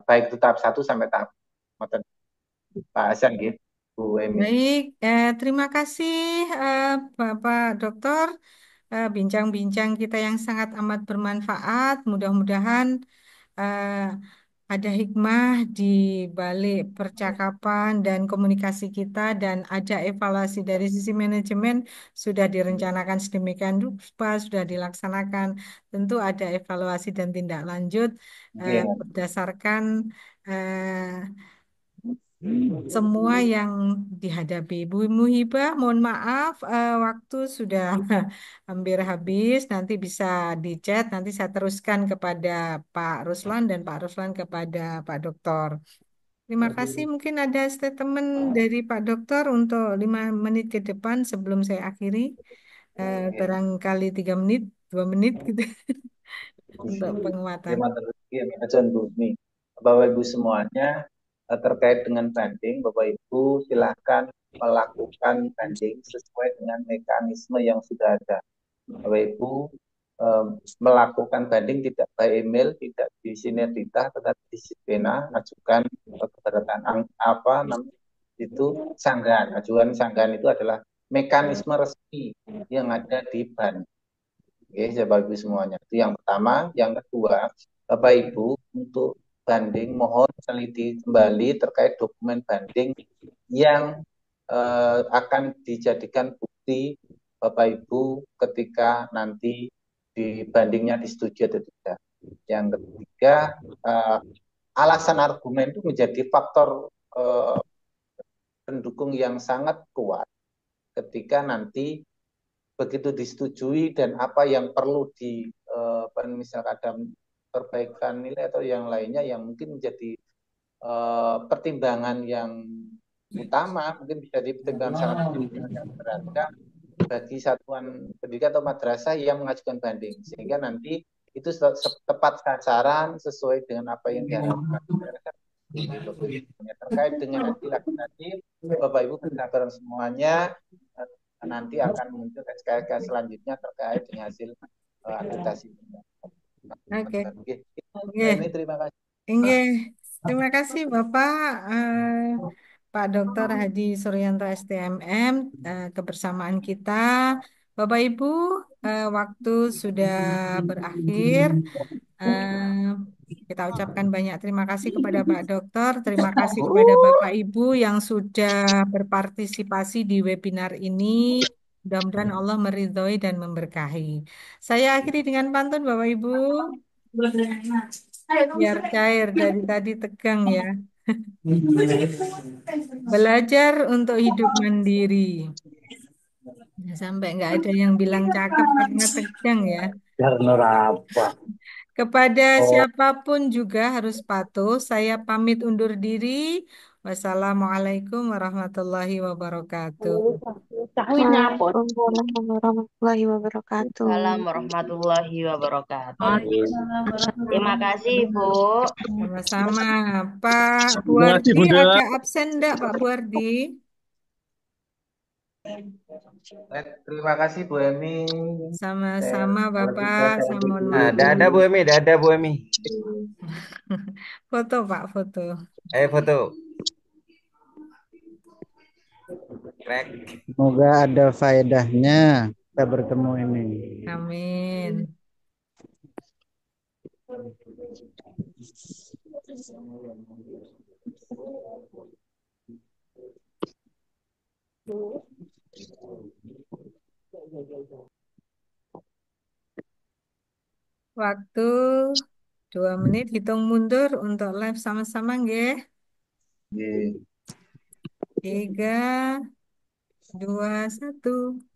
Baik itu tahap 1 sampai tahap Pak Hasan gitu, Bu Emi. Baik, terima kasih Bapak Dokter. Bincang-bincang kita yang sangat amat bermanfaat. Mudah-mudahan ada hikmah di balik percakapan dan komunikasi kita dan ada evaluasi dari sisi manajemen sudah direncanakan sedemikian rupa, sudah dilaksanakan. Tentu ada evaluasi dan tindak lanjut berdasarkan semua yang dihadapi. Bu Muhibah, mohon maaf, waktu sudah hampir habis. Nanti bisa di chat, nanti saya teruskan kepada Pak Ruslan dan Pak Ruslan kepada Pak Dokter. Terima kasih. Mungkin ada statement dari Pak Dokter untuk 5 menit ke depan sebelum saya akhiri. Barangkali 3 menit, 2 menit gitu untuk penguatan. Terima kasih, Bu. Nih, Bapak Ibu semuanya terkait dengan banding, Bapak Ibu silahkan melakukan banding sesuai dengan mekanisme yang sudah ada. Bapak Ibu melakukan banding tidak by email, tidak di sinergita, tetapi di Sipena, ajukan keberatan itu sanggahan. Ajukan sanggahan itu adalah mekanisme resmi yang ada di BAN. Oke, Bapak Ibu semuanya. Itu yang pertama. Yang kedua, Bapak Ibu untuk banding mohon teliti kembali terkait dokumen banding yang akan dijadikan bukti Bapak Ibu ketika nanti di bandingnya disetujui atau tidak. Yang ketiga, alasan argumen itu menjadi faktor pendukung yang sangat kuat ketika nanti begitu disetujui dan apa yang perlu misalkan ada perbaikan nilai atau yang lainnya yang mungkin menjadi pertimbangan yang utama, mungkin bisa dipertimbangkan sangat berharga bagi satuan pendidikan atau madrasah yang mengajukan banding, sehingga nanti itu tepat sasaran sesuai dengan apa yang diharapkan. Terkait dengan hasil akreditasi, Bapak Ibu bersabar semuanya nanti akan muncul SKK selanjutnya terkait dengan hasil akreditasi. Oke. Ini terima kasih. Terima kasih Bapak Pak Dr. Hadi Suryanto STMM kebersamaan kita. Bapak Ibu, waktu sudah berakhir. Kita ucapkan banyak terima kasih kepada Pak Dokter, terima kasih kepada Bapak Ibu yang sudah berpartisipasi di webinar ini. Mudah-mudahan Allah meridhoi dan memberkahi. Saya akhiri dengan pantun Bapak Ibu. Biar cair, dari tadi tegang ya. Belajar untuk hidup mandiri. Sampai nggak ada yang bilang cakep karena tegang ya. Kepada siapapun juga harus patuh. Saya pamit undur diri. Wassalamualaikum warahmatullahi wabarakatuh. Waalaikumsalam warahmatullahi wabarakatuh. Waalaikumsalam warahmatullahi wabarakatuh. Terima kasih, Bu. Sama-sama. Pak Buardi agak absen enggak, Pak Buardi? Terima kasih Bu Emi. Sama-sama Bapak. Saya mohon maaf. Dadah Bu Emi, dadah Bu Emi. Foto Pak, foto. Ayo foto. Rek. Semoga ada faedahnya kita bertemu ini. Amin. Waktu 2 menit hitung mundur untuk live sama-sama nggih. 3, 2, 1.